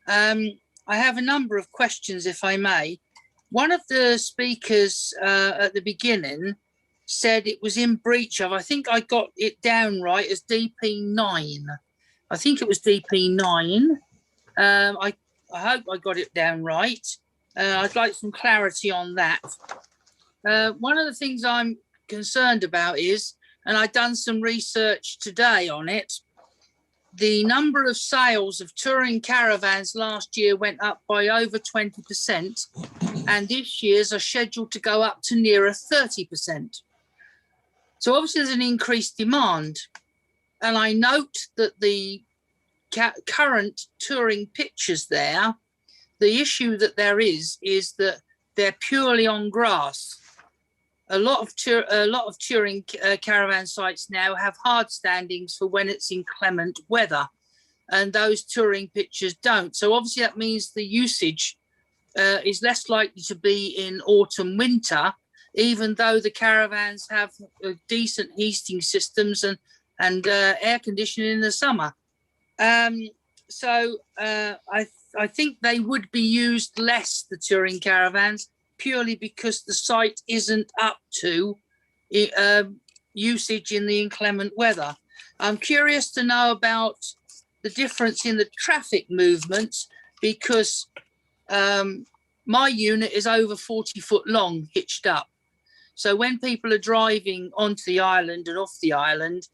I have a number of questions, if I may. One of the speakers at the beginning said it was in breach of, I think I got it down right as DP9. I think it was DP9. I hope I got it down right. I'd like some clarity on that. One of the things I'm concerned about is, and I've done some research today on it, the number of sales of touring caravans last year went up by over 20%, and this year's are scheduled to go up to nearer 30%. So obviously there's an increased demand. And I note that the current touring pictures there, the issue that there is that they're purely on grass. A lot of touring caravan sites now have hard standings for when it's inclement weather, and those touring pictures don't. So obviously that means the usage is less likely to be in autumn, winter, even though the caravans have decent heating systems and air conditioning in the summer. So I think they would be used less, the touring caravans, purely because the site isn't up to usage in the inclement weather. I'm curious to know about the difference in the traffic movements, because my unit is over 40 foot long, hitched up. So when people are driving onto the island and off the island,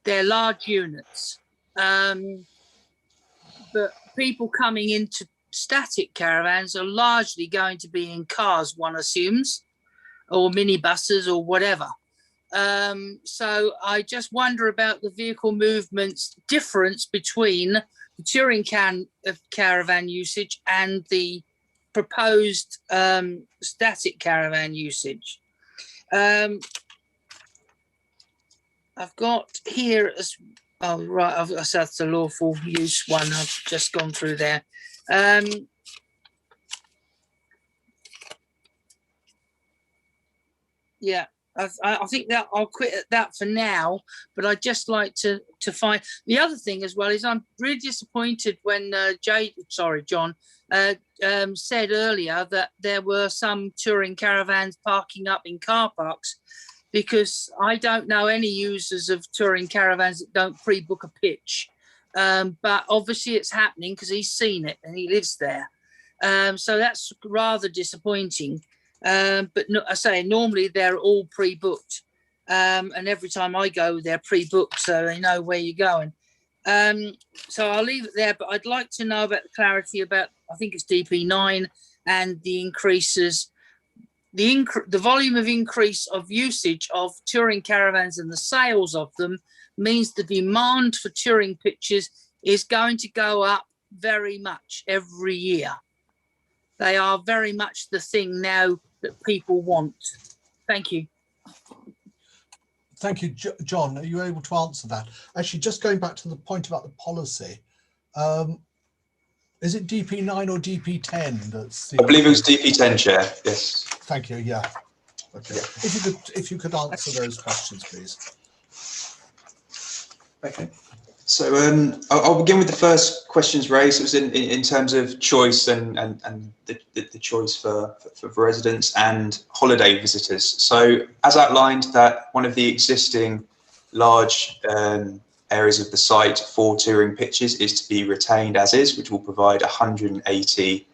they're large units. But people coming into static caravans are largely going to be in cars, one assumes, or minibuses or whatever. So I just wonder about the vehicle movements difference between the touring caravan usage and the proposed static caravan usage. I've got here as oh right, that's the lawful use one. I've just gone through there. Yeah, I think that I'll quit at that for now. But I'd just like to find the other thing as well is I'm really disappointed when John said earlier that there were some touring caravans parking up in car parks, because I don't know any users of touring caravans that don't pre-book a pitch. But obviously it's happening because he's seen it and he lives there. So that's rather disappointing. But no, I say normally they're all pre-booked. And every time I go, they're pre-booked, so they know where you're going. So I'll leave it there, but I'd like to know about the clarity about, I think it's DP9 and the increases, the volume of increase of usage of touring caravans and the sales of them means the demand for touring pitches is going to go up very much every year. They are very much the thing now that people want. Thank you. Thank you, John. Are you able to answer that? Actually, just going back to the point about the policy, is it DP9 or DP10 that's the... I believe it was DP10, Chair. Yes. Thank you. Yeah. Okay. Yeah. If you could answer those questions, please. Okay. So I'll begin with the first questions raised. It was in terms of choice and the choice for residents and holiday visitors. So as outlined, that one of the existing large areas of the site for touring pitches is to be retained as is, which will provide 180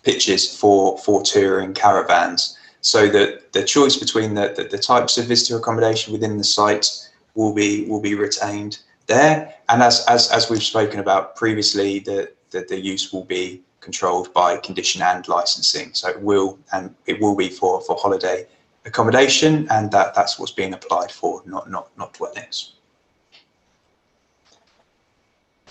pitches for touring caravans. So that the choice between the types of visitor accommodation within the site will be retained there, and as we've spoken about previously, the use will be controlled by condition and licensing. So it will be for holiday accommodation, and that's what's being applied for, not dwellings.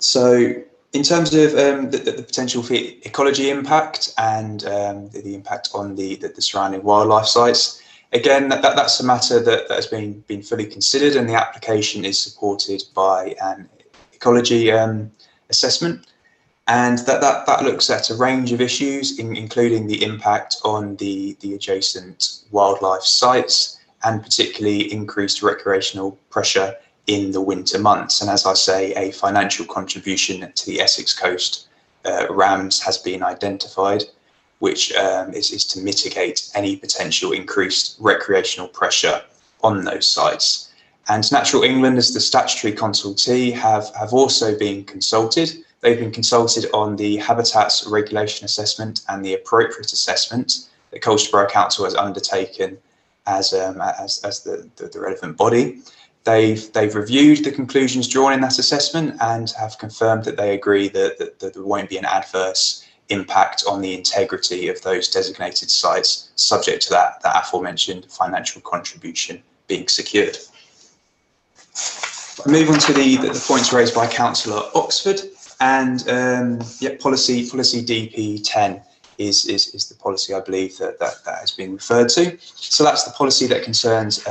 So in terms of the potential for ecology impact and the impact on the surrounding wildlife sites, again, that's a matter that has been fully considered, and the application is supported by an ecology assessment, and that looks at a range of issues, including the impact on the adjacent wildlife sites, and particularly increased recreational pressure in the winter months. And as I say, a financial contribution to the Essex Coast RAMS has been identified, which is to mitigate any potential increased recreational pressure on those sites. And Natural England, as the statutory consultee, have also been consulted. They've been consulted on the Habitats Regulation Assessment and the Appropriate Assessment that Colchester Borough Council has undertaken as the relevant body. They've reviewed the conclusions drawn in that assessment and have confirmed that they agree that there won't be an adverse impact on the integrity of those designated sites, subject to that aforementioned financial contribution being secured. I move on to the points raised by Councillor Oxford, and policy DP10 is the policy I believe that has been referred to. So that's the policy that concerns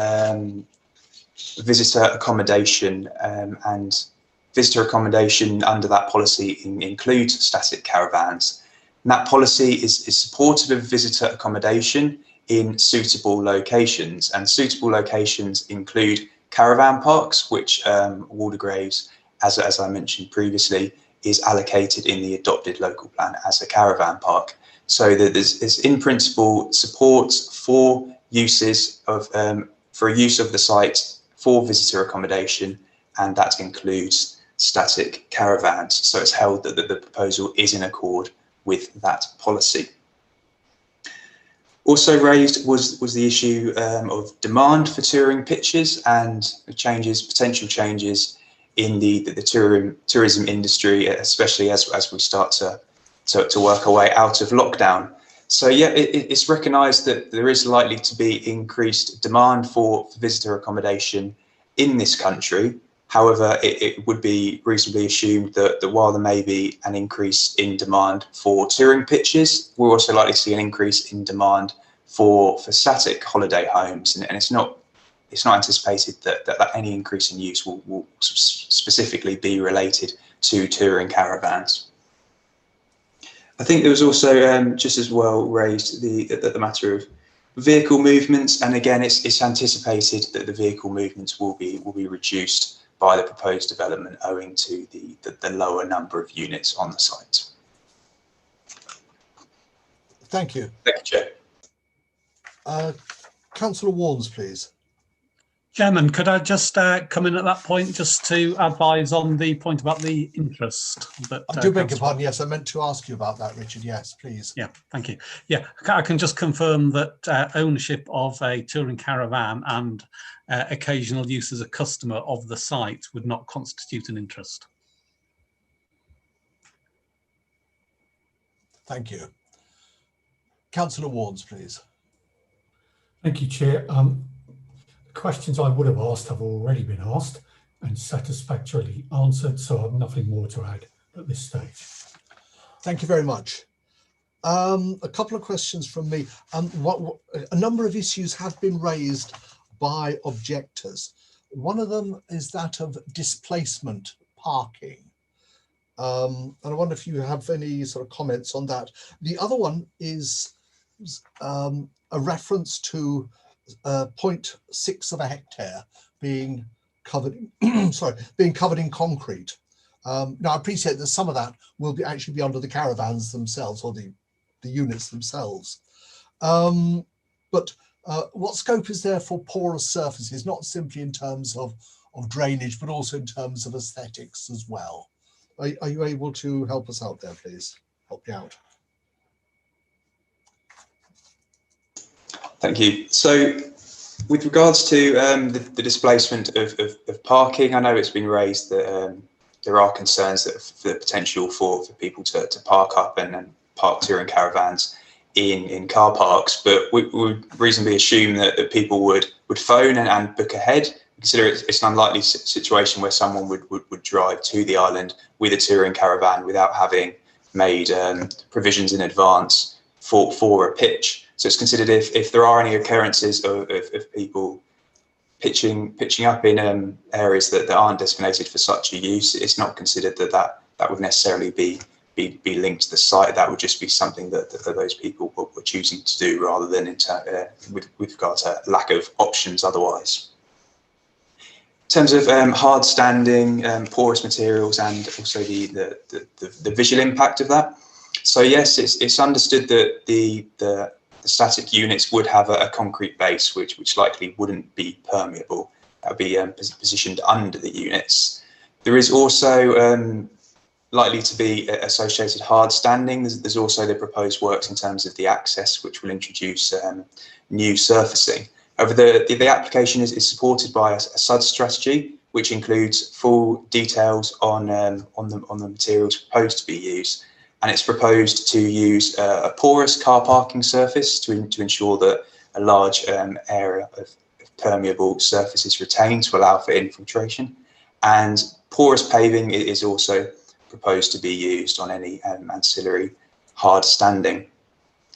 visitor accommodation, and visitor accommodation under that policy includes static caravans. And that policy is supportive of visitor accommodation in suitable locations, and suitable locations include caravan parks, which Waldegraves, as I mentioned previously, is allocated in the adopted local plan as a caravan park. So that there's in principle support for uses of for use of the site for visitor accommodation, and that includes static caravans. So it's held that the proposal is in accord with that policy. Also raised was the issue of demand for touring pitches and potential changes in the tourism industry, especially as we start to work our way out of lockdown. So yeah, it's recognised that there is likely to be increased demand for visitor accommodation in this country. However, it would be reasonably assumed that while there may be an increase in demand for touring pitches, we're also likely to see an increase in demand for static holiday homes, and it's not anticipated that any increase in use will specifically be related to touring caravans. I think there was also just as well raised the matter of vehicle movements, and again, it's anticipated that the vehicle movements will be reduced by the proposed development owing to the lower number of units on the site. Thank you. Thank you, Chair. Councillor Warnes, please. Chairman, could I just come in at that point just to advise on the point about the interest? That, I do beg your pardon, yes, I meant to ask you about that, Richard, yes, please. Yeah, thank you. Yeah, I can just confirm that ownership of a touring caravan and occasional use as a customer of the site would not constitute an interest. Thank you. Councillor Warnes, please. Thank you, Chair. Questions I would have asked have already been asked and satisfactorily answered, so I've nothing more to add at this stage. Thank you very much. A couple of questions from me. A number of issues have been raised by objectors. One of them is that of displacement parking. And I wonder if you have any sort of comments on that. The other one is a reference to 0.6 of a hectare being covered in, being covered in concrete. Now I appreciate that some of that will actually be under the caravans themselves or the units themselves. But what scope is there for porous surfaces, not simply in terms of drainage, but also in terms of aesthetics as well? Are you able to help us out there, please? Help me out. Thank you. So with regards to the displacement of parking, I know it's been raised that there are concerns that for the potential for people to park up and park touring caravans in car parks, but we would reasonably assume that people would phone and book ahead. Consider it's an unlikely situation where someone would drive to the island with a touring caravan without having made provisions in advance for a pitch. So it's considered if there are any occurrences of people pitching up in areas that aren't designated for such a use, it's not considered that would necessarily be linked to the site. That would just be something that those people were choosing to do rather than with regard to lack of options otherwise. In terms of hard standing, porous materials, and also the visual impact of that. So yes, it's understood that the static units would have a concrete base, which likely wouldn't be permeable. That would be positioned under the units. There is also likely to be associated hard standing. There's also the proposed works in terms of the access, which will introduce new surfacing. However, the application is supported by a SUD strategy, which includes full details on the materials proposed to be used. And it's proposed to use a porous car parking surface to ensure that a large area of permeable surface is retained to allow for infiltration. And porous paving is also proposed to be used on any ancillary hard standing.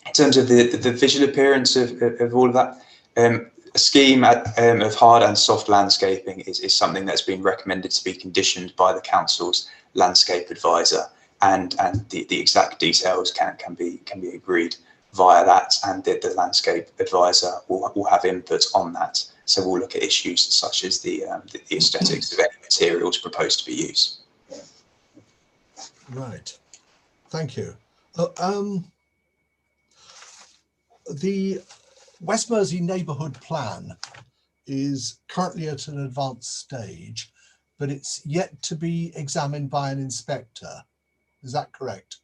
In terms of the visual appearance of all of that, a scheme of hard and soft landscaping is something that's been recommended to be conditioned by the council's landscape advisor. And the exact details can be agreed via that, and the landscape advisor will have input on that. So we'll look at issues such as the aesthetics of any materials proposed to be used. Right, thank you. The West Mersey neighbourhood plan is currently at an advanced stage, but it's yet to be examined by an inspector. Is that correct?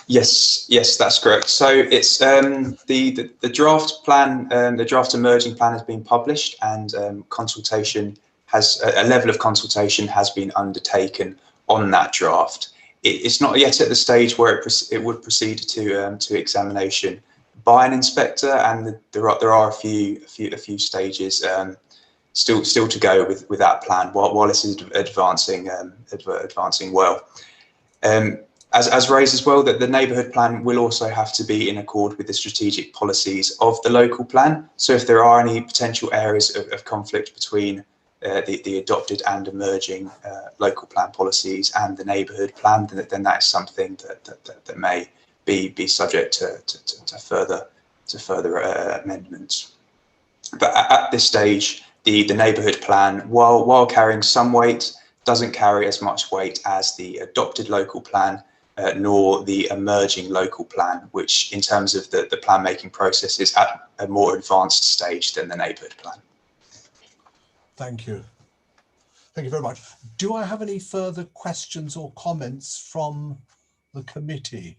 Yes, that's correct. So it's the draft plan, the draft emerging plan has been published, and consultation has a level of consultation has been undertaken on that draft. It's not yet at the stage where it would proceed to examination by an inspector, and there are a few stages still to go with that plan while this is advancing well. As raised as well, that the neighbourhood plan will also have to be in accord with the strategic policies of the local plan. So if there are any potential areas of conflict between the adopted and emerging local plan policies and the neighbourhood plan, then that is something that may be subject to further amendments. But at this stage, the neighbourhood plan, while carrying some weight, doesn't carry as much weight as the adopted local plan, nor the emerging local plan, which in terms of the plan making process is at a more advanced stage than the neighbourhood plan. Thank you. Thank you very much. Do I have any further questions or comments from the committee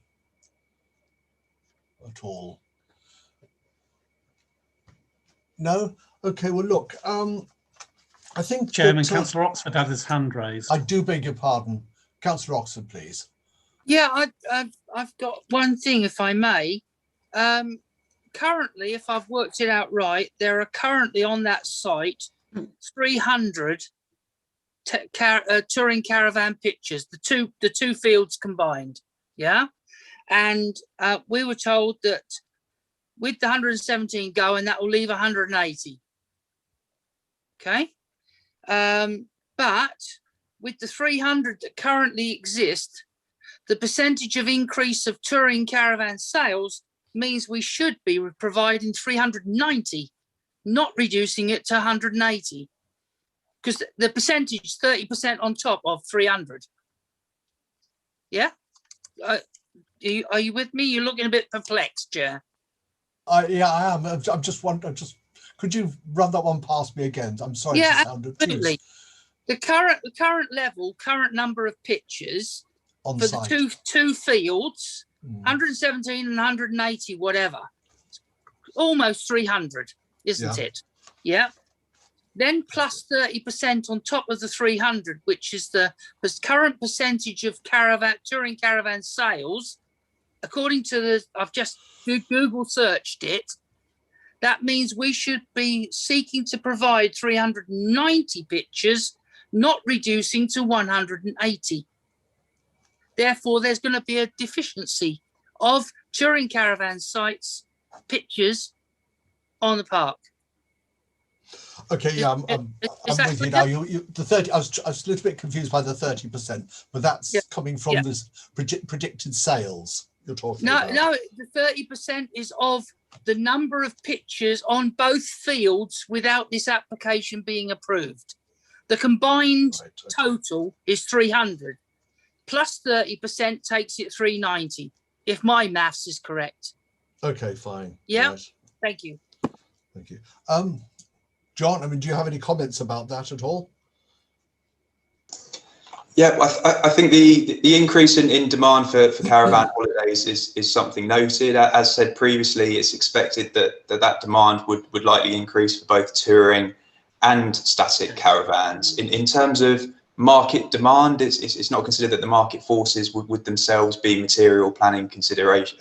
at all? No? Okay, well, look, I think Chairman, Councillor Oxford had his hand raised. I do beg your pardon. Councillor Oxford, please. Yeah, I've got one thing, if I may. Currently, if I've worked it out right, there are currently on that site 300 touring caravan pictures, the two fields combined. Yeah, and we were told that with the 117 going, that will leave 180. Okay, but with the 300 that currently exist, the percentage of increase of touring caravan sales means we should be providing 390, not reducing it to 180, because the percentage is 30% on top of 300. Yeah, are you with me? You're looking a bit perplexed, Chair. Yeah, I am. I'm just wondering. Could you run that one past me again? I'm sorry to sound absolutely. The current number of pictures on for site. the two fields, 117 and 180, whatever, almost 300, isn't it? Yeah. Then plus 30% on top of the 300, which is the current percentage of touring caravan sales, according to I've just Google searched it. That means we should be seeking to provide 390 pictures, not reducing to 180. Therefore, there's going to be a deficiency of touring caravan sites pictures on the park. Okay, yeah, I'm with you now. The 30. I was a little bit confused by the 30%, but that's coming from this predicted sales you're talking about. No, the 30% is of the number of pictures on both fields without this application being approved. The combined total is 300. Plus 30% takes it 390, if my maths is correct. Okay, fine. Yeah, right. Thank you. Thank you. John, I mean, do you have any comments about that at all? Yeah, I think the increase in demand for caravan holidays is something noted. As said previously, it's expected that demand would likely increase for both touring and static caravans. In terms of market demand, it's not considered that the market forces would themselves be material planning consideration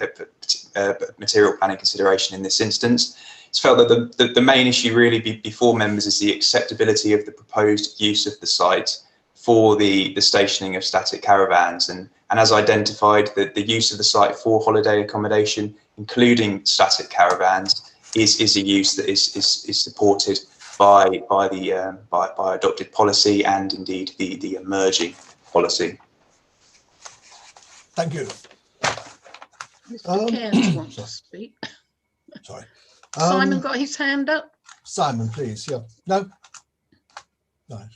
in this instance. It's felt that the main issue really before members is the acceptability of the proposed use of the site for the stationing of static caravans, and as identified, the use of the site for holiday accommodation, including static caravans, is a use that is supported by adopted policy and indeed the emerging policy. Thank you. Mr. Cairns wants to speak. Sorry. Simon got his hand up. Simon, please. Yeah. No? Right.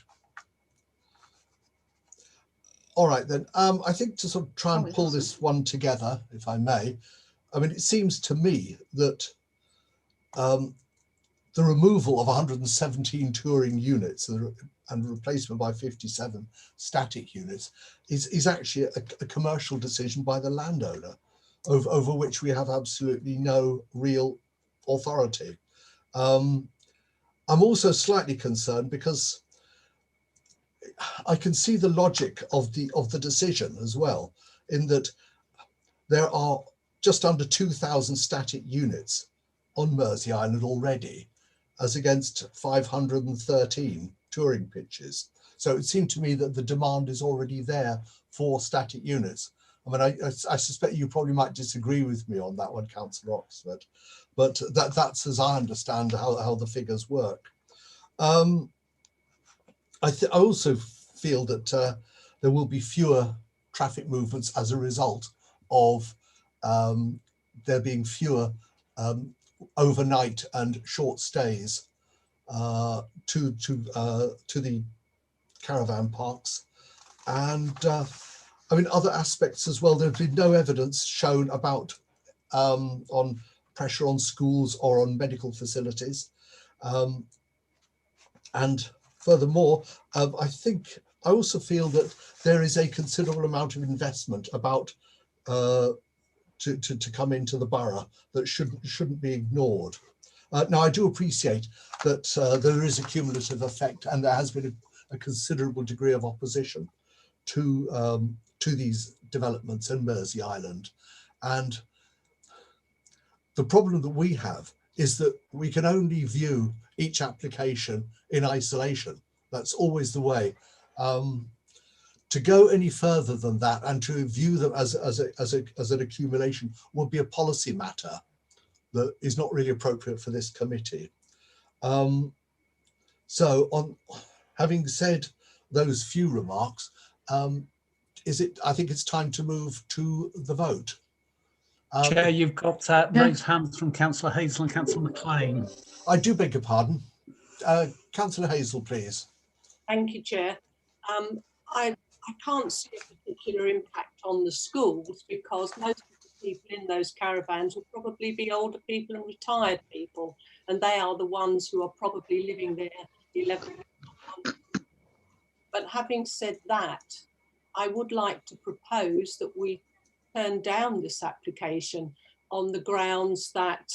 All right, then. I think to sort of try and pull this one together, if I may, I mean, it seems to me that the removal of 117 touring units and replacement by 57 static units is actually a commercial decision by the landowner over which we have absolutely no real authority. I'm also slightly concerned because I can see the logic of the decision as well, in that there are just under 2,000 static units on Mersey Island already, as against 513 touring pitches. So it seemed to me that the demand is already there for static units. I mean, I suspect you probably might disagree with me on that one, Councillor Oxford, but that's as I understand how the figures work. I also feel that there will be fewer traffic movements as a result of there being fewer overnight and short stays to the caravan parks. And I mean, other aspects as well. There's been no evidence shown about on pressure on schools or on medical facilities. And furthermore, I also feel that there is a considerable amount of investment about to come into the borough that shouldn't be ignored. Now, I do appreciate that there is a cumulative effect, and there has been a considerable degree of opposition to these developments in Mersey Island. And the problem that we have is that we can only view each application in isolation. That's always the way. To go any further than that and to view them as an accumulation would be a policy matter that is not really appropriate for this committee. So on having said those few remarks, I think it's time to move to the vote. Chair, you've got raised hands from Councillor Hazel and Councillor McLean. I do beg your pardon. Councillor Hazel, please. Thank you, Chair. I can't see a particular impact on the schools because most of the people in those caravans will probably be older people and retired people, and they are the ones who are probably living there 11 months. But having said that, I would like to propose that we turn down this application on the grounds that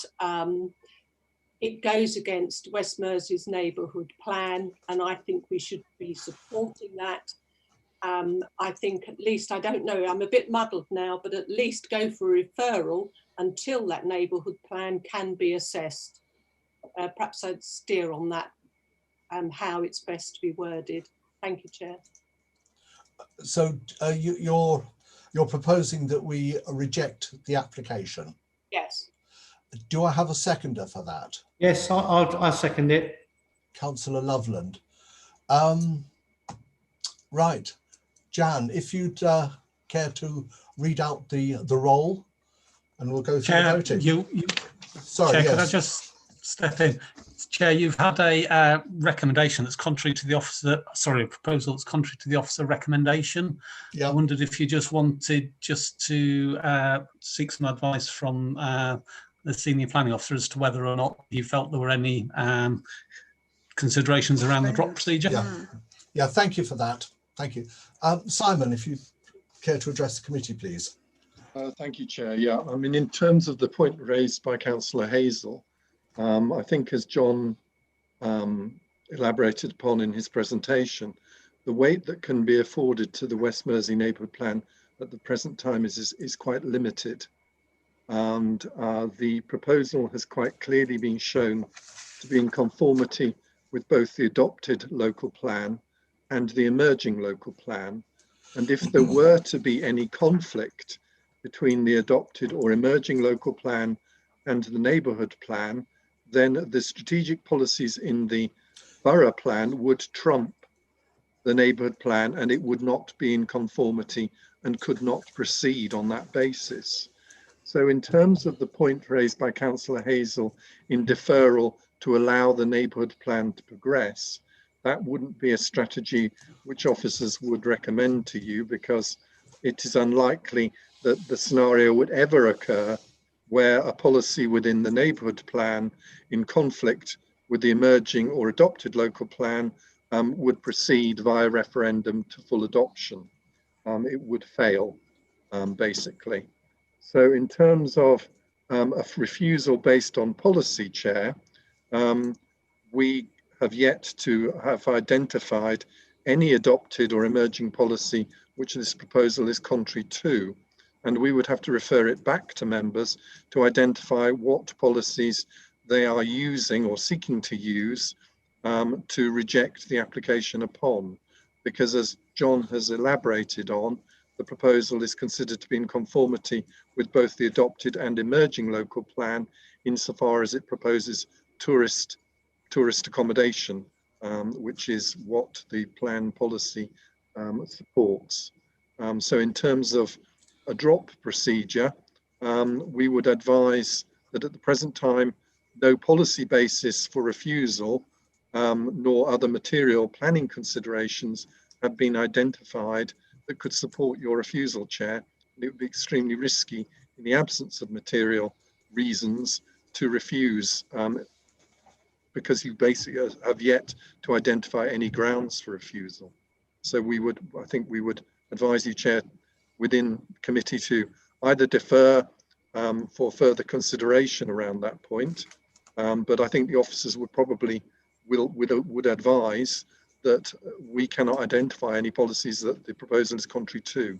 it goes against West Mersey's neighbourhood plan, and I think we should be supporting that. I think at least, I don't know, I'm a bit muddled now, but at least go for a referral until that neighbourhood plan can be assessed. Perhaps I'd steer on that, how it's best to be worded. Thank you, Chair. So you're proposing that we reject the application? Yes. Do I have a seconder for that? Yes, I'll second it. Councillor Loveland. Right, Jan, if you'd care to read out the roll, and we'll go through the voting. Sorry, Chair, yes. could I just step in? Chair, you've had a recommendation that's contrary to the officer, sorry, a proposal that's contrary to the officer recommendation. Yeah. I wondered if you just wanted to seek some advice from the senior planning officer as to whether or not you felt there were any considerations around the drop procedure. Yeah, thank you for that. Thank you. Simon, if you care to address the committee, please. Thank you, Chair. Yeah, I mean, in terms of the point raised by Councillor Hazel, I think as John elaborated upon in his presentation, the weight that can be afforded to the West Mersey Neighbourhood Plan at the present time is quite limited. And the proposal has quite clearly been shown to be in conformity with both the adopted local plan and the emerging local plan. And if there were to be any conflict between the adopted or emerging local plan and the neighbourhood plan, then the strategic policies in the borough plan would trump the neighbourhood plan, and it would not be in conformity and could not proceed on that basis. So in terms of the point raised by Councillor Hazel in deferral to allow the neighbourhood plan to progress, that wouldn't be a strategy which officers would recommend to you, because it is unlikely that the scenario would ever occur where a policy within the neighbourhood plan in conflict with the emerging or adopted local plan would proceed via referendum to full adoption. It would fail, basically. So in terms of a refusal based on policy, Chair, we have yet to have identified any adopted or emerging policy which this proposal is contrary to. And we would have to refer it back to members to identify what policies they are using or seeking to use to reject the application upon. Because as John has elaborated on, the proposal is considered to be in conformity with both the adopted and emerging local plan insofar as it proposes tourist accommodation, which is what the plan policy supports. So in terms of a drop procedure, we would advise that at the present time, no policy basis for refusal nor other material planning considerations have been identified that could support your refusal, Chair. And it would be extremely risky in the absence of material reasons to refuse, because you basically have yet to identify any grounds for refusal. So I think we would advise you, Chair, within committee to either defer for further consideration around that point, but I think the officers would probably would advise that we cannot identify any policies that the proposal is contrary to.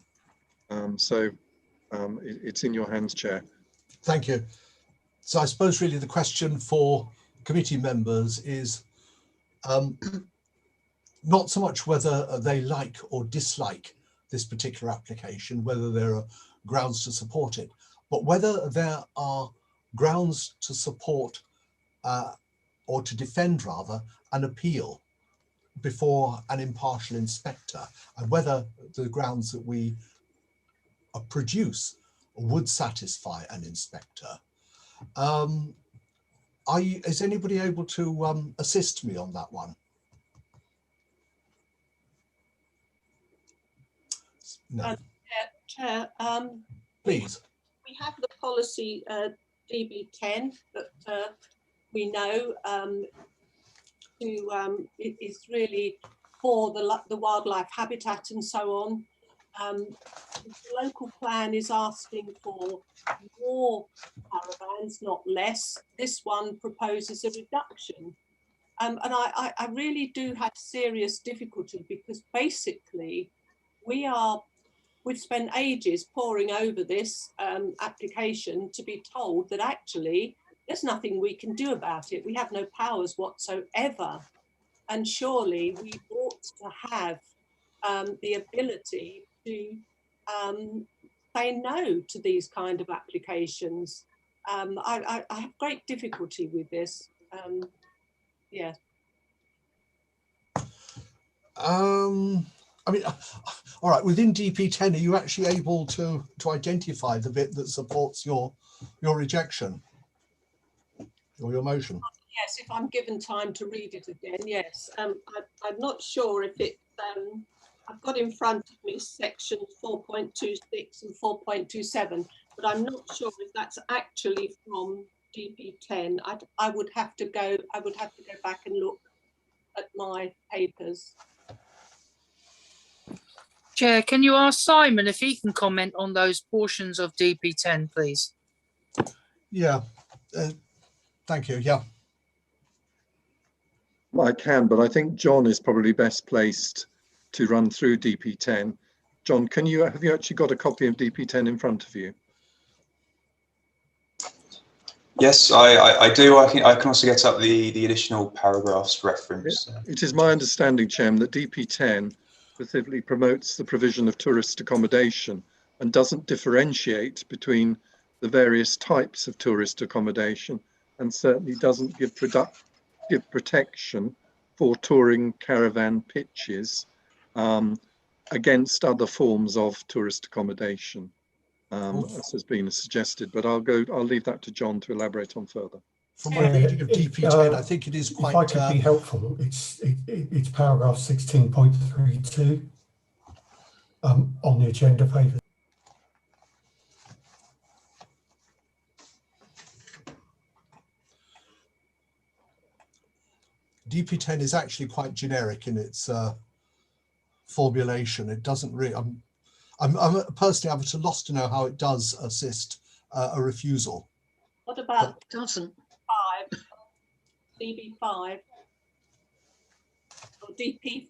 It's in your hands, Chair. Thank you. So I suppose really the question for committee members is not so much whether they like or dislike this particular application, whether there are grounds to support it, but whether there are grounds to support or to defend rather an appeal before an impartial inspector, and whether the grounds that we produce would satisfy an inspector. Is anybody able to assist me on that one? No. Chair, Please. We have the policy DB10 that we know it is really for the wildlife habitat and so on. The local plan is asking for more caravans, not less. This one proposes a reduction. And I really do have serious difficulty, because basically we've spent ages poring over this application to be told that actually there's nothing we can do about it. We have no powers whatsoever. And surely we ought to have the ability to say no to these kind of applications. I have great difficulty with this. Yeah. I mean, all right, within DP10, are you actually able to identify the bit that supports your rejection or your motion? Yes, if I'm given time to read it again, yes. I'm not sure if it, I've got in front of me section 4.26 and 4.27, but I'm not sure if that's actually from DP10. I would have to go back and look at my papers. Chair, can you ask Simon if he can comment on those portions of DP10, please? Yeah, thank you. Yeah. I can, but I think John is probably best placed to run through DP10. John, have you actually got a copy of DP10 in front of you? Yes, I do. I can also get up the additional paragraphs reference. It is my understanding, Chairman, that DP10 specifically promotes the provision of tourist accommodation and doesn't differentiate between the various types of tourist accommodation, and certainly doesn't give protection for touring caravan pitches against other forms of tourist accommodation. as has been suggested, but I'll leave that to John to elaborate on further. From my reading of DP10, I think it is quite... If I could be helpful, it's paragraph 16.32 on the agenda paper. DP10 is actually quite generic in its formulation. It doesn't really... I'm personally at a loss to know how it does assist a refusal. What about It doesn't. 5, DB5 or DP5?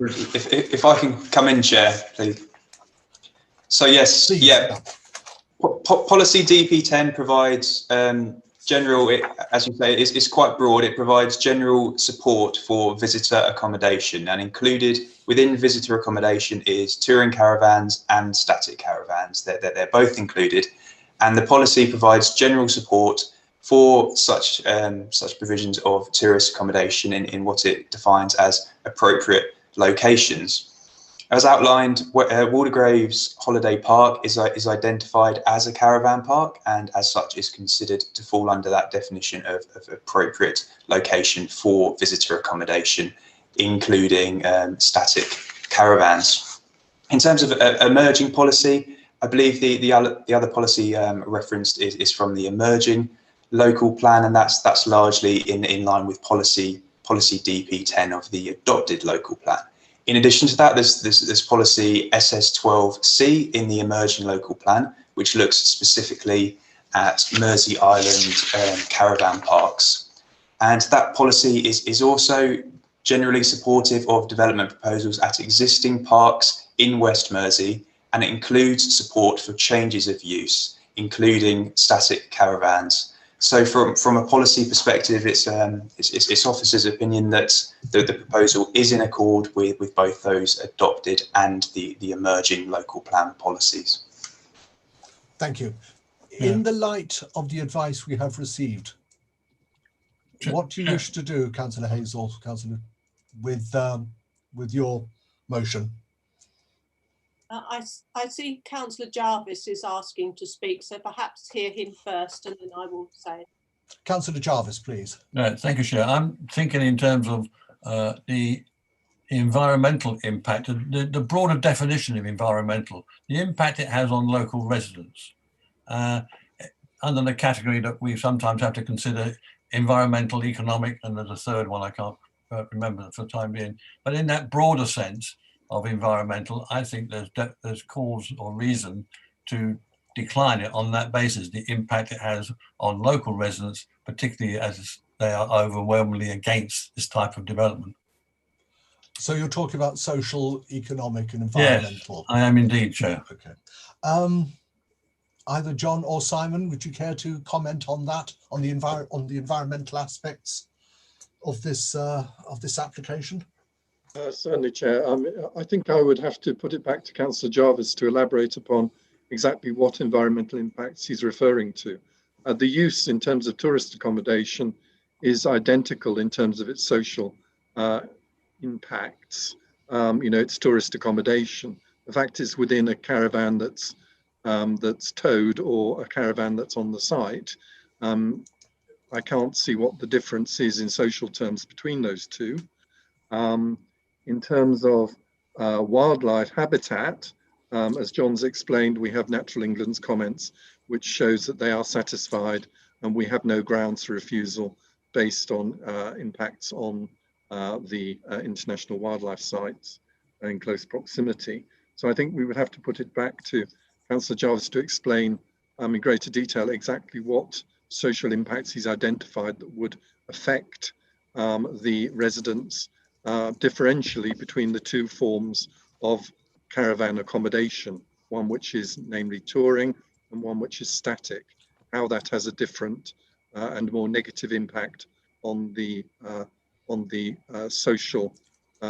If I can come in, Chair, please. So yes, Please, yeah. Policy DP10 provides general, as you say, it's quite broad. It provides general support for visitor accommodation, and included within visitor accommodation is touring caravans and static caravans. They're both included, and the policy provides general support for such provisions of tourist accommodation in what it defines as appropriate locations. As outlined, Waldegraves Holiday Park is identified as a caravan park, and as such is considered to fall under that definition of appropriate location for visitor accommodation, including static caravans. In terms of emerging policy, I believe the other policy referenced is from the emerging local plan, and that's largely in line with policy DP10 of the adopted local plan. In addition to that, there's policy SS12C in the emerging local plan, which looks specifically at Mersey Island caravan parks. And that policy is also generally supportive of development proposals at existing parks in West Mersey, and it includes support for changes of use, including static caravans. So from a policy perspective, it's officers' opinion that the proposal is in accord with both those adopted and the emerging local plan policies. Thank you. In the light of the advice we have received, what do you wish to do, Councillor Hazel, Councillor, with your motion? I see Councillor Jarvis is asking to speak, so perhaps hear him first and then I will say. Councillor Jarvis, please. No, thank you, Chair. I'm thinking in terms of the environmental impact, the broader definition of environmental, the impact it has on local residents. Under the category that we sometimes have to consider environmental, economic, and there's a third one I can't remember for the time being. But in that broader sense of environmental, I think there's cause or reason to decline it on that basis, the impact it has on local residents, particularly as they are overwhelmingly against this type of development. So you're talking about social, economic and environmental? Yes, I am indeed, Chair. Okay. Either John or Simon, would you care to comment on that, on the environmental aspects of this application? Certainly, Chair. I think I would have to put it back to Councillor Jarvis to elaborate upon exactly what environmental impacts he's referring to. The use in terms of tourist accommodation is identical in terms of its social impacts. It's tourist accommodation. The fact is, within a caravan that's towed or a caravan that's on the site, I can't see what the difference is in social terms between those two. In terms of wildlife habitat, as John's explained, we have Natural England's comments, which shows that they are satisfied, and we have no grounds for refusal based on impacts on the international wildlife sites in close proximity. So I think we would have to put it back to Councillor Jarvis to explain in greater detail exactly what social impacts he's identified that would affect the residents differentially between the two forms of caravan accommodation, one which is namely touring and one which is static, how that has a different and more negative impact on the social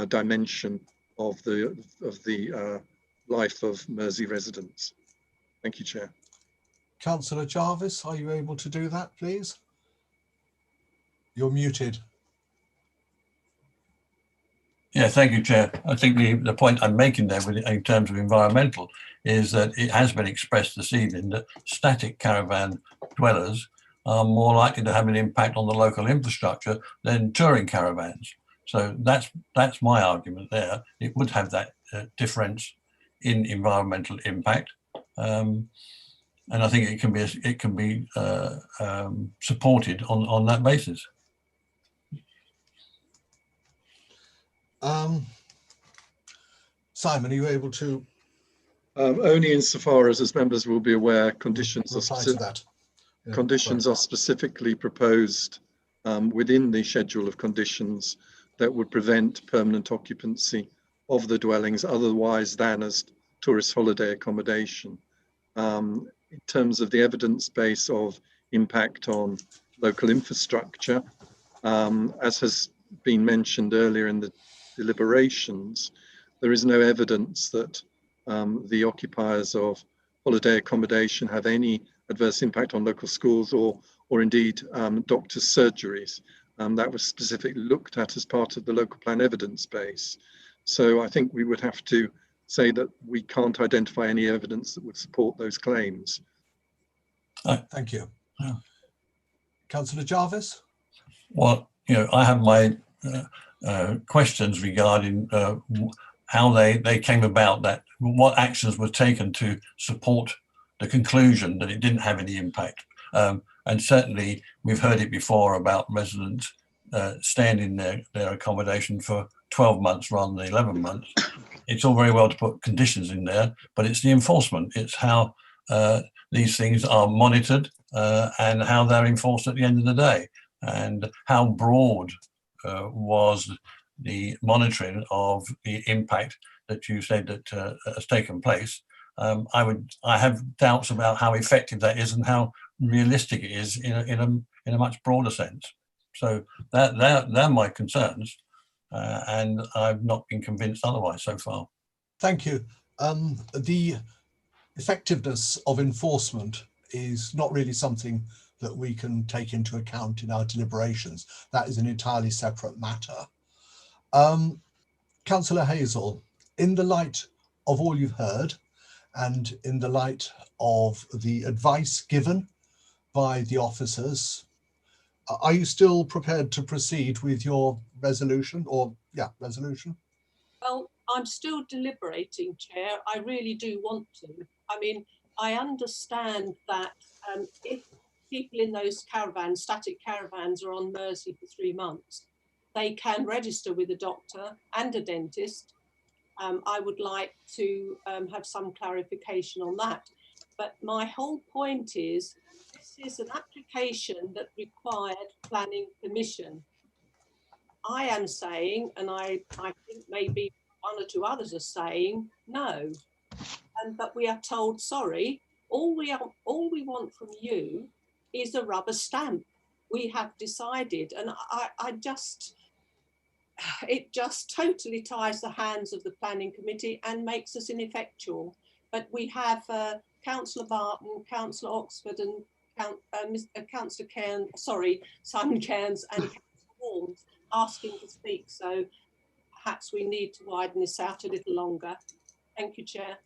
dimension of the life of Mersey residents. Thank you, Chair. Councillor Jarvis, are you able to do that, please? You're muted. Yeah, thank you, Chair. I think the point I'm making there in terms of environmental is that it has been expressed this evening that static caravan dwellers are more likely to have an impact on the local infrastructure than touring caravans. So that's my argument there. It would have that difference in environmental impact, and I think it can be supported on that basis. Simon, are you able to? Only insofar as members will be aware, conditions are specifically proposed within the schedule of conditions that would prevent permanent occupancy of the dwellings otherwise than as tourist holiday accommodation. In terms of the evidence base of impact on local infrastructure, as has been mentioned earlier in the deliberations, there is no evidence that the occupiers of holiday accommodation have any adverse impact on local schools or indeed doctors' surgeries. That was specifically looked at as part of the local plan evidence base. So I think we would have to say that we can't identify any evidence that would support those claims. Thank you. Councillor Jarvis? Well, I have my questions regarding how they came about, that what actions were taken to support the conclusion that it didn't have any impact. And certainly we've heard it before about residents staying in their accommodation for 12 months rather than 11 months. It's all very well to put conditions in there, but it's the enforcement. It's how these things are monitored and how they're enforced at the end of the day, and how broad was the monitoring of the impact that you said that has taken place. I have doubts about how effective that is and how realistic it is in a much broader sense. So they're my concerns, and I've not been convinced otherwise so far. Thank you. The effectiveness of enforcement is not really something that we can take into account in our deliberations. That is an entirely separate matter. Councillor Hazel, in the light of all you've heard and in the light of the advice given by the officers, are you still prepared to proceed with your resolution resolution? Well, I'm still deliberating, Chair. I really do want to. I mean, I understand that if people in those caravans, static caravans, are on Mersey for 3 months, they can register with a doctor and a dentist. I would like to have some clarification on that. But my whole point is, this is an application that required planning permission. I am saying, and I think maybe one or two others are saying, no. But we are told, sorry, all we want from you is a rubber stamp. We have decided, and it just totally ties the hands of the planning committee and makes us ineffectual. But we have Councillor Barton, Councillor Oxford, and Councillor Cairns, sorry, Simon Cairns and Councillor Warnes asking to speak. So perhaps we need to widen this out a little longer. Thank you, Chair.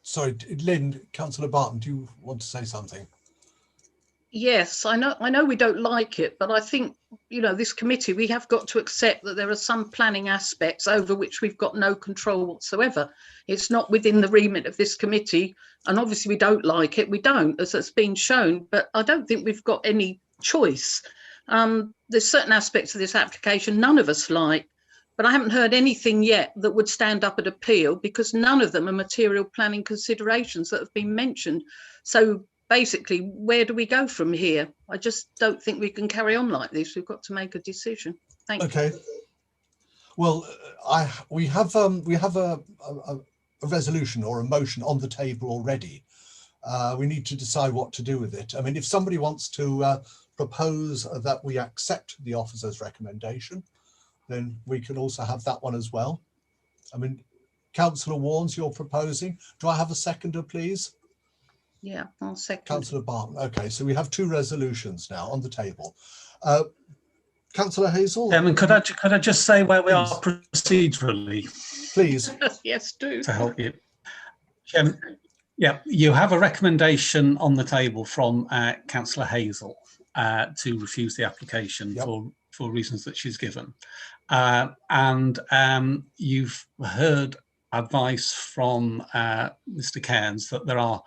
Sorry, Lynn, Councillor Barton, do you want to say something? Yes, I know we don't like it, but I think, this committee, we have got to accept that there are some planning aspects over which we've got no control whatsoever. It's not within the remit of this committee, and obviously we don't like it. We don't, as it's been shown, but I don't think we've got any choice. There's certain aspects of this application none of us like, but I haven't heard anything yet that would stand up at appeal, because none of them are material planning considerations that have been mentioned. So basically, where do we go from here? I just don't think we can carry on like this. We've got to make a decision. Thank you. Okay. Well, we have a resolution or a motion on the table already. We need to decide what to do with it. I mean, if somebody wants to propose that we accept the officer's recommendation, then we can also have that one as well. I mean, Councillor Warnes, you're proposing. Do I have a seconder, please? Yeah, I'll second. Councillor Barton. Okay, so we have two resolutions now on the table. Councillor Hazel? Could I just say where we are procedurally? Please. Yes, do. To help you. Yeah, you have a recommendation on the table from Councillor Hazel to refuse the application for reasons that she's given. And you've heard advice from Mr. Cairns that there are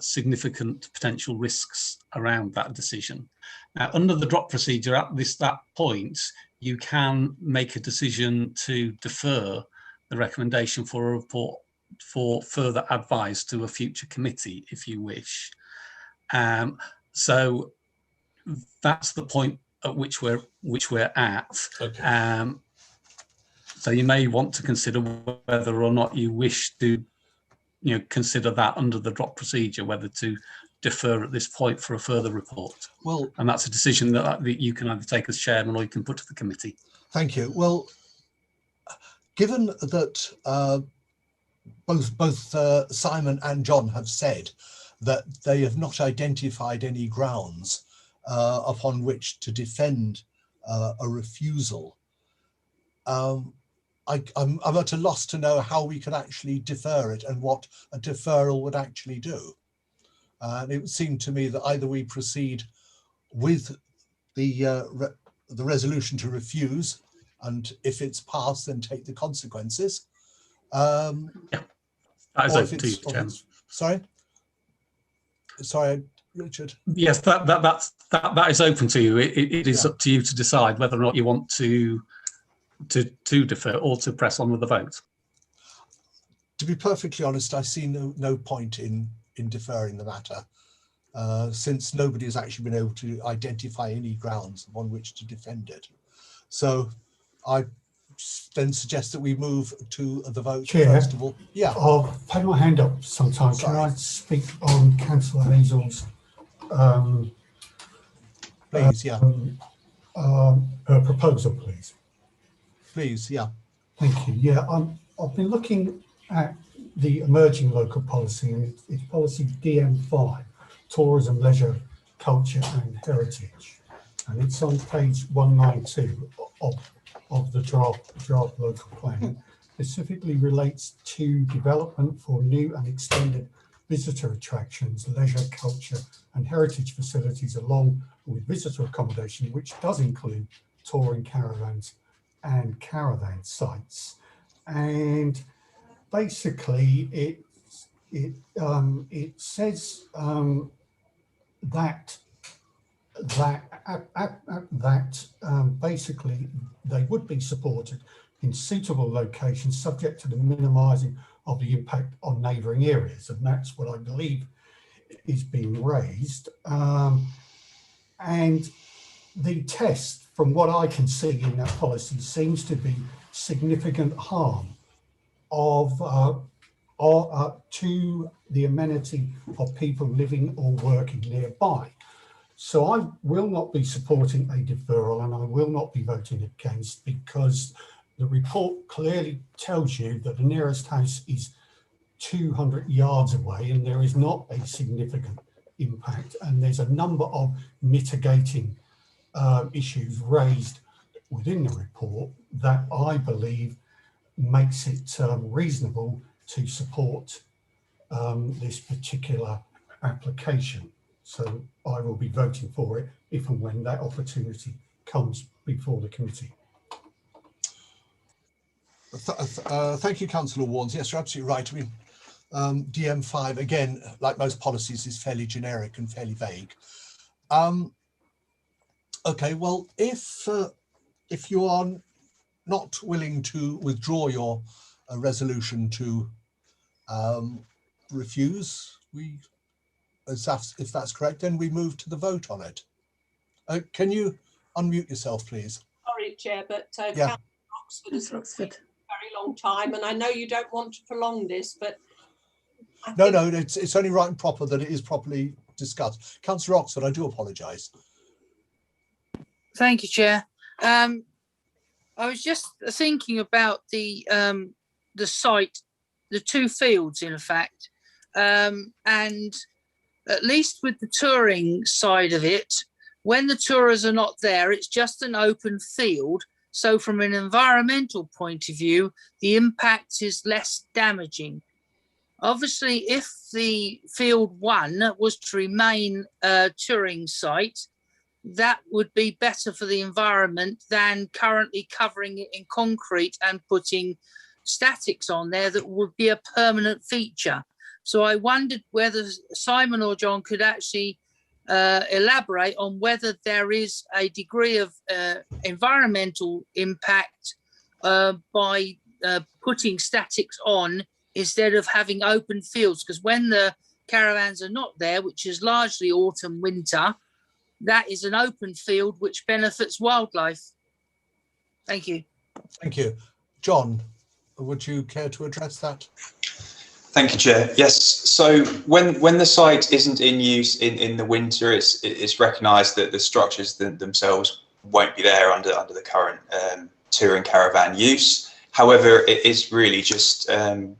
significant potential risks around that decision. Under the drop procedure, at that point, you can make a decision to defer the recommendation for a report for further advice to a future committee, if you wish. So that's the point at which we're at. Okay. So you may want to consider whether or not you wish to, consider that under the drop procedure, whether to defer at this point for a further report. Well, and that's a decision that you can either take as chairman or you can put to the committee. Thank you. Well, given that both Simon and John have said that they have not identified any grounds upon which to defend a refusal, I'm at a loss to know how we could actually defer it and what a deferral would actually do. And it would seem to me that either we proceed with the resolution to refuse, and if it's passed, then take the consequences. Yeah, that is open to you, Chairman. Sorry, Richard. Yes, that is open to you. It is up to you to decide whether or not you want to defer or to press on with the vote. To be perfectly honest, I see no point in deferring the matter, since nobody has actually been able to identify any grounds on which to defend it. So I then suggest that we move to the vote. Chair, first of all. Yeah. I've had my hand up sometime. Sorry. Can I speak on Councillor Hazel's please, yeah. Proposal, please? Please, yeah. Thank you. Yeah, I've been looking at the emerging local policy, and it's policy DM5, tourism, leisure, culture and heritage. And it's on page 192 of the draft local plan. Specifically relates to development for new and extended visitor attractions, leisure, culture and heritage facilities along with visitor accommodation, which does include touring caravans and caravan sites. And basically it says that basically they would be supported in suitable locations subject to the minimising of the impact on neighbouring areas, and that's what I believe is being raised. And the test, from what I can see in that policy, seems to be significant harm to the amenity of people living or working nearby. So I will not be supporting a deferral, and I will not be voting against, because the report clearly tells you that the nearest house is 200 yards away and there is not a significant impact. And there's a number of mitigating issues raised within the report that I believe makes it reasonable to support this particular application. So I will be voting for it if and when that opportunity comes before the committee. Thank you, Councillor Warnes. Yes, you're absolutely right. I mean, DM5, again, like most policies, is fairly generic and fairly vague. Okay, well, if you are not willing to withdraw your resolution to refuse, if that's correct, then we move to the vote on it. Can you unmute yourself, please? Sorry, Chair, but yeah. Councillor Oxford has very long time, and I know you don't want to prolong this, but no, it's only right and proper that it is properly discussed. Councillor Oxford, I do apologise. Thank you, Chair. I was just thinking about the site, the two fields, in fact, and at least with the touring side of it, when the tourers are not there, it's just an open field. So from an environmental point of view, the impact is less damaging. Obviously, if the field 1 was to remain a touring site, that would be better for the environment than currently covering it in concrete and putting statics on there that would be a permanent feature. So I wondered whether Simon or John could actually elaborate on whether there is a degree of environmental impact by putting statics on instead of having open fields, because when the caravans are not there, which is largely autumn, winter, that is an open field which benefits wildlife. Thank you. Thank you. John, would you care to address that? Thank you, Chair. Yes, so when the site isn't in use in the winter, it's recognised that the structures themselves won't be there under the current touring caravan use. However, it is really just an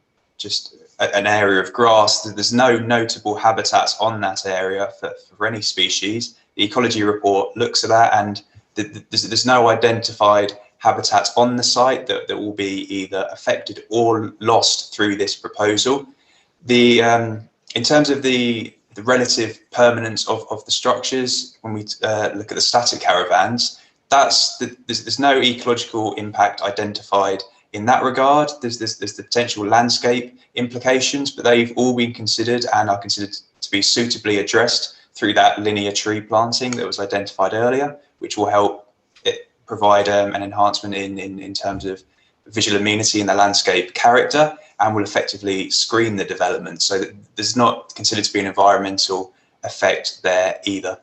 area of grass. There's no notable habitats on that area for any species. The ecology report looks at that, and there's no identified habitats on the site that will be either affected or lost through this proposal. In terms of the relative permanence of the structures, when we look at the static caravans, there's no ecological impact identified in that regard. There's the potential landscape implications, but they've all been considered and are considered to be suitably addressed through that linear tree planting that was identified earlier, which will help it provide an enhancement in terms of visual amenity and the landscape character, and will effectively screen the development, so that there's not considered to be an environmental effect there either.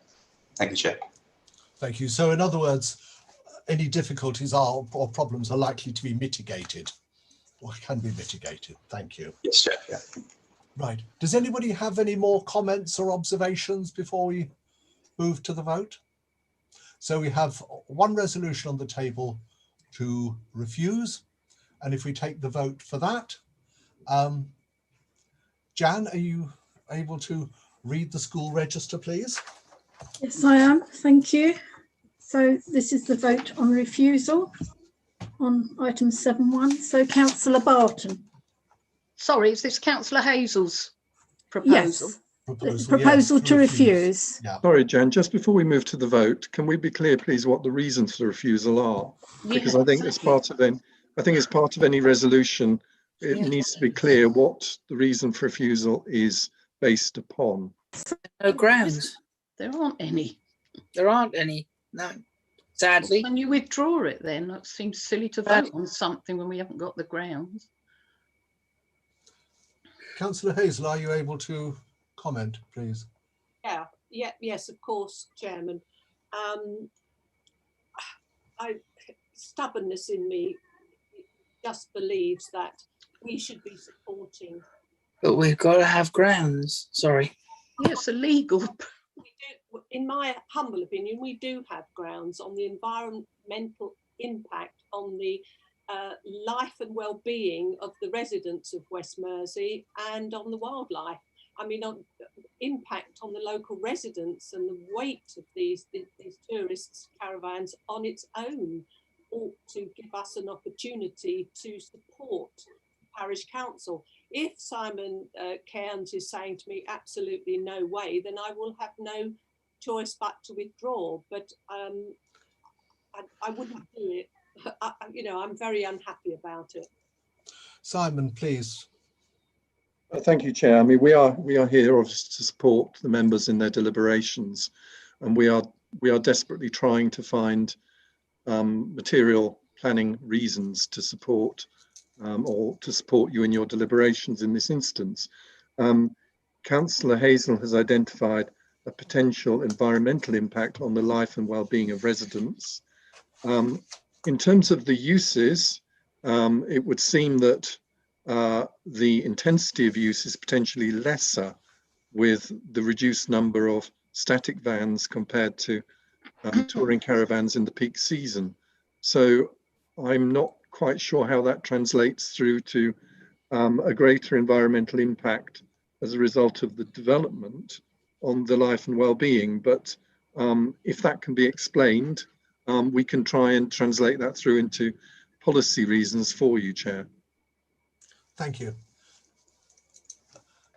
Thank you, Chair. Thank you. So in other words, any difficulties or problems are likely to be mitigated, or can be mitigated. Thank you. Yes, Chair. Yeah. Right. Does anybody have any more comments or observations before we move to the vote? So we have one resolution on the table to refuse. And if we take the vote for that, Jan, are you able to read the school register, please? Yes, I am. Thank you. So this is the vote on refusal on item 7.1. So Councillor Barton. Sorry, is this Councillor Hazel's proposal? Yes. Proposal to refuse. Yeah. Sorry, Jan, just before we move to the vote, can we be clear, please, what the reasons for the refusal are? Because I think as part of any resolution, it needs to be clear what the reason for refusal is based upon. No grounds. There aren't any. There aren't any, no, sadly. Can you withdraw it then? That seems silly to vote on something when we haven't got the grounds. Councillor Hazel, are you able to comment, please? Yes, of course, Chairman. Stubbornness in me just believes that we should be supporting. But we've got to have grounds. Sorry. Yes, illegal. We do, in my humble opinion, we do have grounds on the environmental impact on the life and well-being of the residents of West Mersey and on the wildlife. I mean, on impact on the local residents, and the weight of these tourists' caravans on its own ought to give us an opportunity to support the parish council. If Simon Cairns is saying to me, absolutely no way, then I will have no choice but to withdraw. But I wouldn't do it. I'm very unhappy about it. Simon, please. Thank you, Chair. I mean, we are here obviously to support the members in their deliberations, and we are desperately trying to find material planning reasons to support or to support you in your deliberations in this instance. Councillor Hazel has identified a potential environmental impact on the life and well-being of residents. In terms of the uses, it would seem that the intensity of use is potentially lesser with the reduced number of static vans compared to touring caravans in the peak season. So I'm not quite sure how that translates through to a greater environmental impact as a result of the development on the life and well-being, but If that can be explained, we can try and translate that through into policy reasons for you, Chair. Thank you.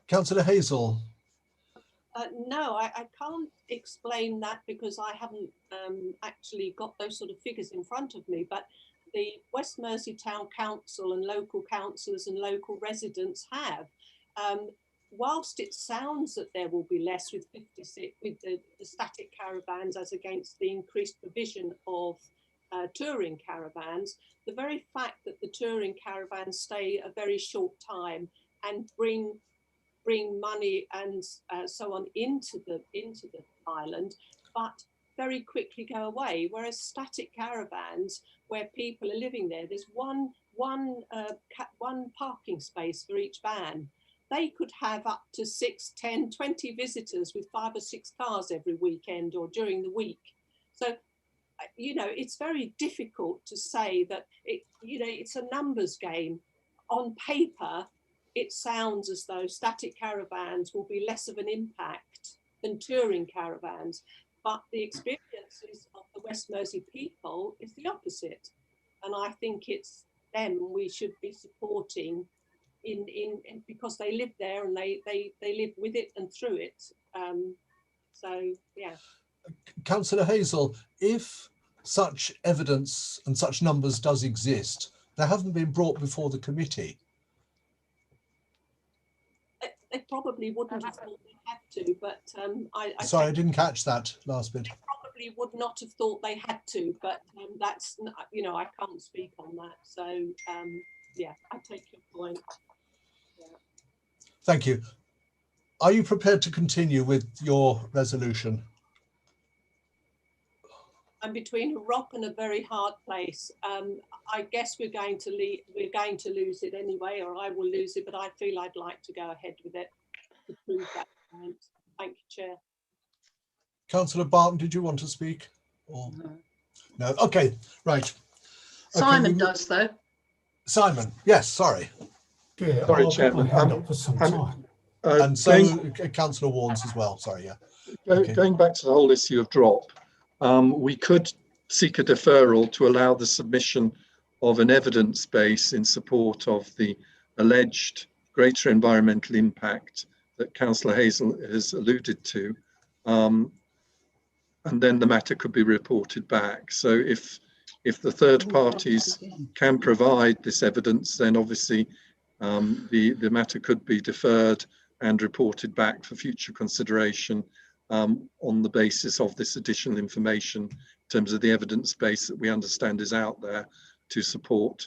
Councillor Hazel. No, I can't explain that because I haven't actually got those sort of figures in front of me, but the West Mersey Town Council and local councillors and local residents have. Whilst it sounds that there will be less with 56 with the static caravans as against the increased provision of touring caravans, the very fact that the touring caravans stay a very short time and bring money and so on into the island, but very quickly go away. Whereas static caravans, where people are living there, there's one parking space for each van. They could have up to 6, 10, 20 visitors with 5 or 6 cars every weekend or during the week. So, you know, it's very difficult to say that it's a numbers game. On paper, it sounds as though static caravans will be less of an impact than touring caravans, but the experiences of the West Mersey people is the opposite. And I think it's them we should be supporting in because they live there and they live with it and through it. So, yeah. Councillor Hazel, if such evidence and such numbers does exist, they haven't been brought before the committee. They probably wouldn't have thought they had to, but Sorry, I didn't catch that last bit. They probably would not have thought they had to, but that's, you know, I can't speak on that. So, yeah, I take your point. Yeah. Thank you. Are you prepared to continue with your resolution? I'm between a rock and a very hard place. I guess we're going to lose it anyway, or I will lose it, but I feel I'd like to go ahead with it to prove that point. Thank you, Chair. Councillor Barton, did you want to speak? Or... No. Okay, right. Simon does though. Simon, yes, sorry. Yeah, Sorry, I'll Chairman. hand up for some time. And so Councillor Warnes as well, sorry, yeah. Going back to the whole issue of drop, we could seek a deferral to allow the submission of an evidence base in support of the alleged greater environmental impact that Councillor Hazel has alluded to, and then the matter could be reported back. So if the third parties can provide this evidence, then obviously the matter could be deferred and reported back for future consideration on the basis of this additional information in terms of the evidence base that we understand is out there to support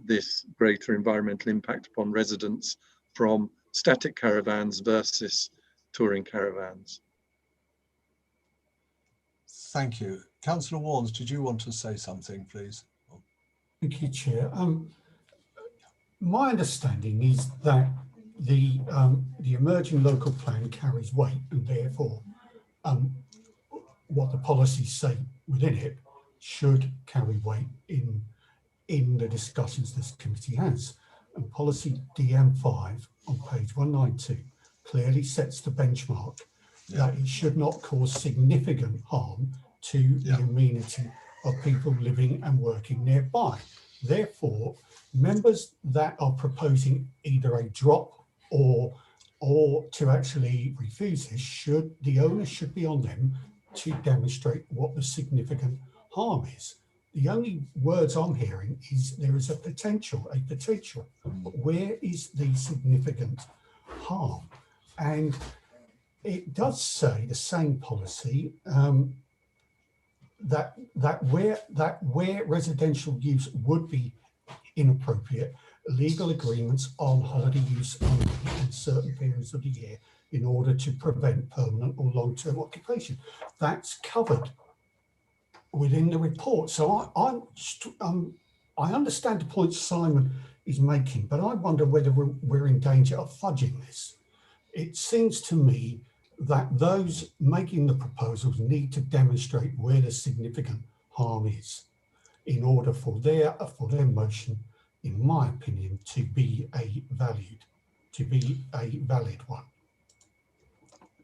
this greater environmental impact upon residents from static caravans versus touring caravans. Thank you. Councillor Warnes, did you want to say something, please? Thank you, Chair. My understanding is that the emerging local plan carries weight, and therefore what the policies say within it should carry weight in the discussions this committee has. And policy DM5 on page 192 clearly sets the benchmark that it should not cause significant harm to the amenity of people living and working nearby. Therefore, members that are proposing either a drop or to actually refuse this, the onus should be on them to demonstrate what the significant harm is. The only words I'm hearing is there is a potential. Where is the significant harm? And it does say, the same policy, that where residential use would be inappropriate, legal agreements on holiday use only in certain periods of the year in order to prevent permanent or long-term occupation. That's covered within the report. So I understand the point Simon is making, but I wonder whether we're in danger of fudging this. It seems to me that those making the proposals need to demonstrate where the significant harm is in order for their motion, in my opinion, to be a valid one.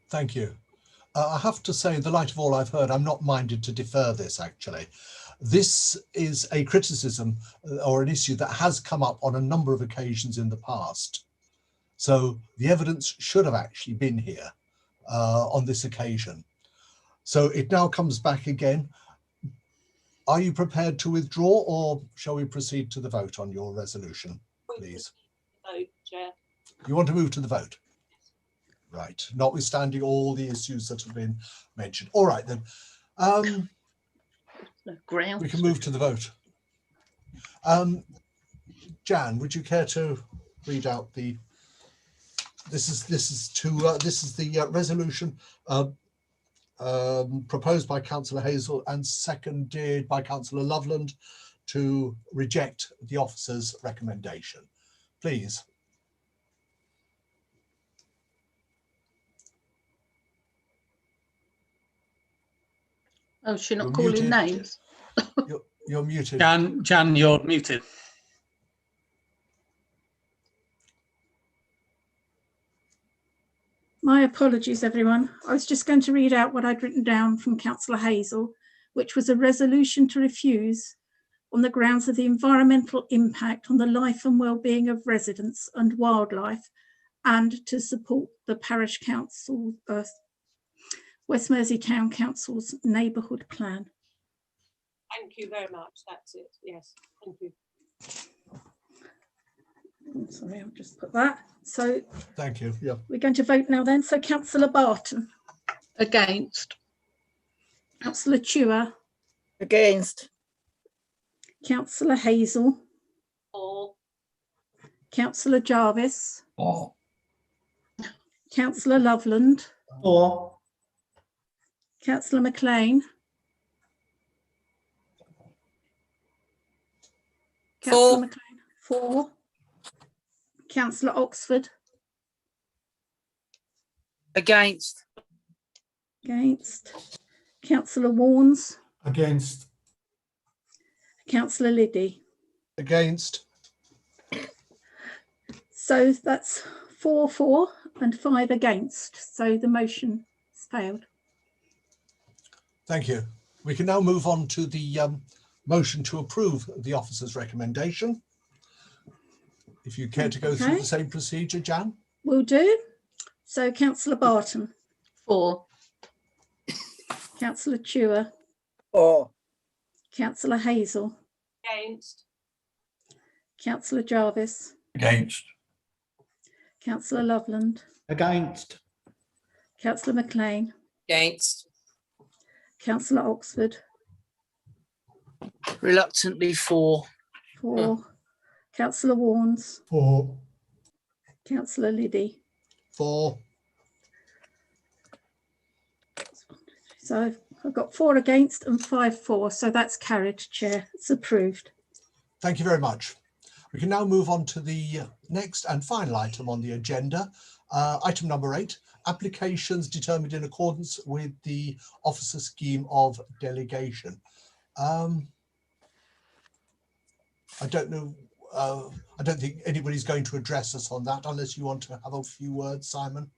Thank you. I have to say, in the light of all I've heard, I'm not minded to defer this, actually. This is a criticism or an issue that has come up on a number of occasions in the past. So the evidence should have actually been here on this occasion. So it now comes back again. Are you prepared to withdraw, or shall we proceed to the vote on your resolution, please? Vote, Chair. You want to move to the vote? Right, notwithstanding all the issues that have been mentioned. All right then. We can move to the vote. Jan, would you care to read out the? This is the resolution proposed by Councillor Hazel and seconded by Councillor Loveland to reject the officer's recommendation. Please. Oh, she's not calling names. You're muted. Jan, you're muted. My apologies, everyone. I was just going to read out what I'd written down from Councillor Hazel, which was a resolution to refuse on the grounds of the environmental impact on the life and well-being of residents and wildlife, and to support the Parish Council, West Mersey Town Council's neighbourhood plan. Thank you very much. That's it. Yes, thank you. I'm sorry, I'll just put that. So thank you. Yeah. We're going to vote now then. So Councillor Barton. Against. Councillor Chua. Against. Councillor Hazel. For. Councillor Jarvis. For. Councillor Loveland. For. Councillor McLean. Councillor McLean. For. Councillor Oxford. Against. Against. Councillor Warnes. Against. Councillor Liddy. Against. So that's 4 for and 5 against. So the motion has failed. Thank you. We can now move on to the motion to approve the officer's recommendation. If you care to go through the same procedure, Jan? Will do. So Councillor Barton. For. Councillor Chua. For. Councillor Hazel. Against. Councillor Jarvis. Against. Councillor Loveland. Against. Councillor McLean. Against. Councillor Oxford. Reluctantly for. For. Councillor Warnes. For. Councillor Liddy. For. So I've got 4 against and 5 for, so that's carried, Chair. It's approved. Thank you very much. We can now move on to the next and final item on the agenda. Item number 8, applications determined in accordance with the officer scheme of delegation. I don't know. I don't think anybody's going to address us on that unless you want to have a few words, Simon.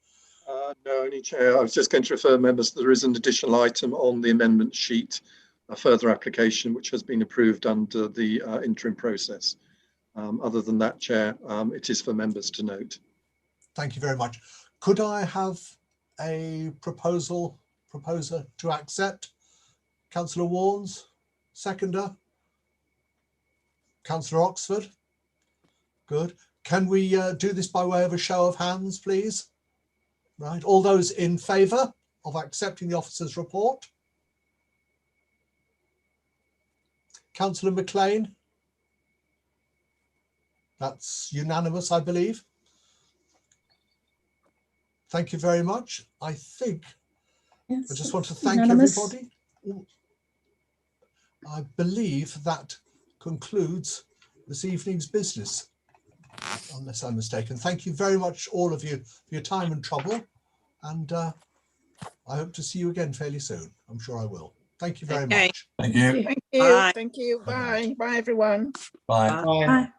No, only Chair. I was just going to refer members, there is an additional item on the amendment sheet, a further application which has been approved under the interim process. Other than that, Chair, it is for members to note. Thank you very much. Could I have a proposer to accept? Councillor Warnes, seconder. Councillor Oxford. Good. Can we do this by way of a show of hands, please? Right. All those in favour of accepting the officer's report? Councillor McLean. That's unanimous, I believe. Thank you very much. I think I just want to thank everybody. I believe that concludes this evening's business, unless I'm mistaken. Thank you very much, all of you, for your time and trouble. And I hope to see you again fairly soon. I'm sure I will. Thank you very much. Thank you. Thank you. Bye. Thank you. Bye. Bye, everyone. Bye. Bye.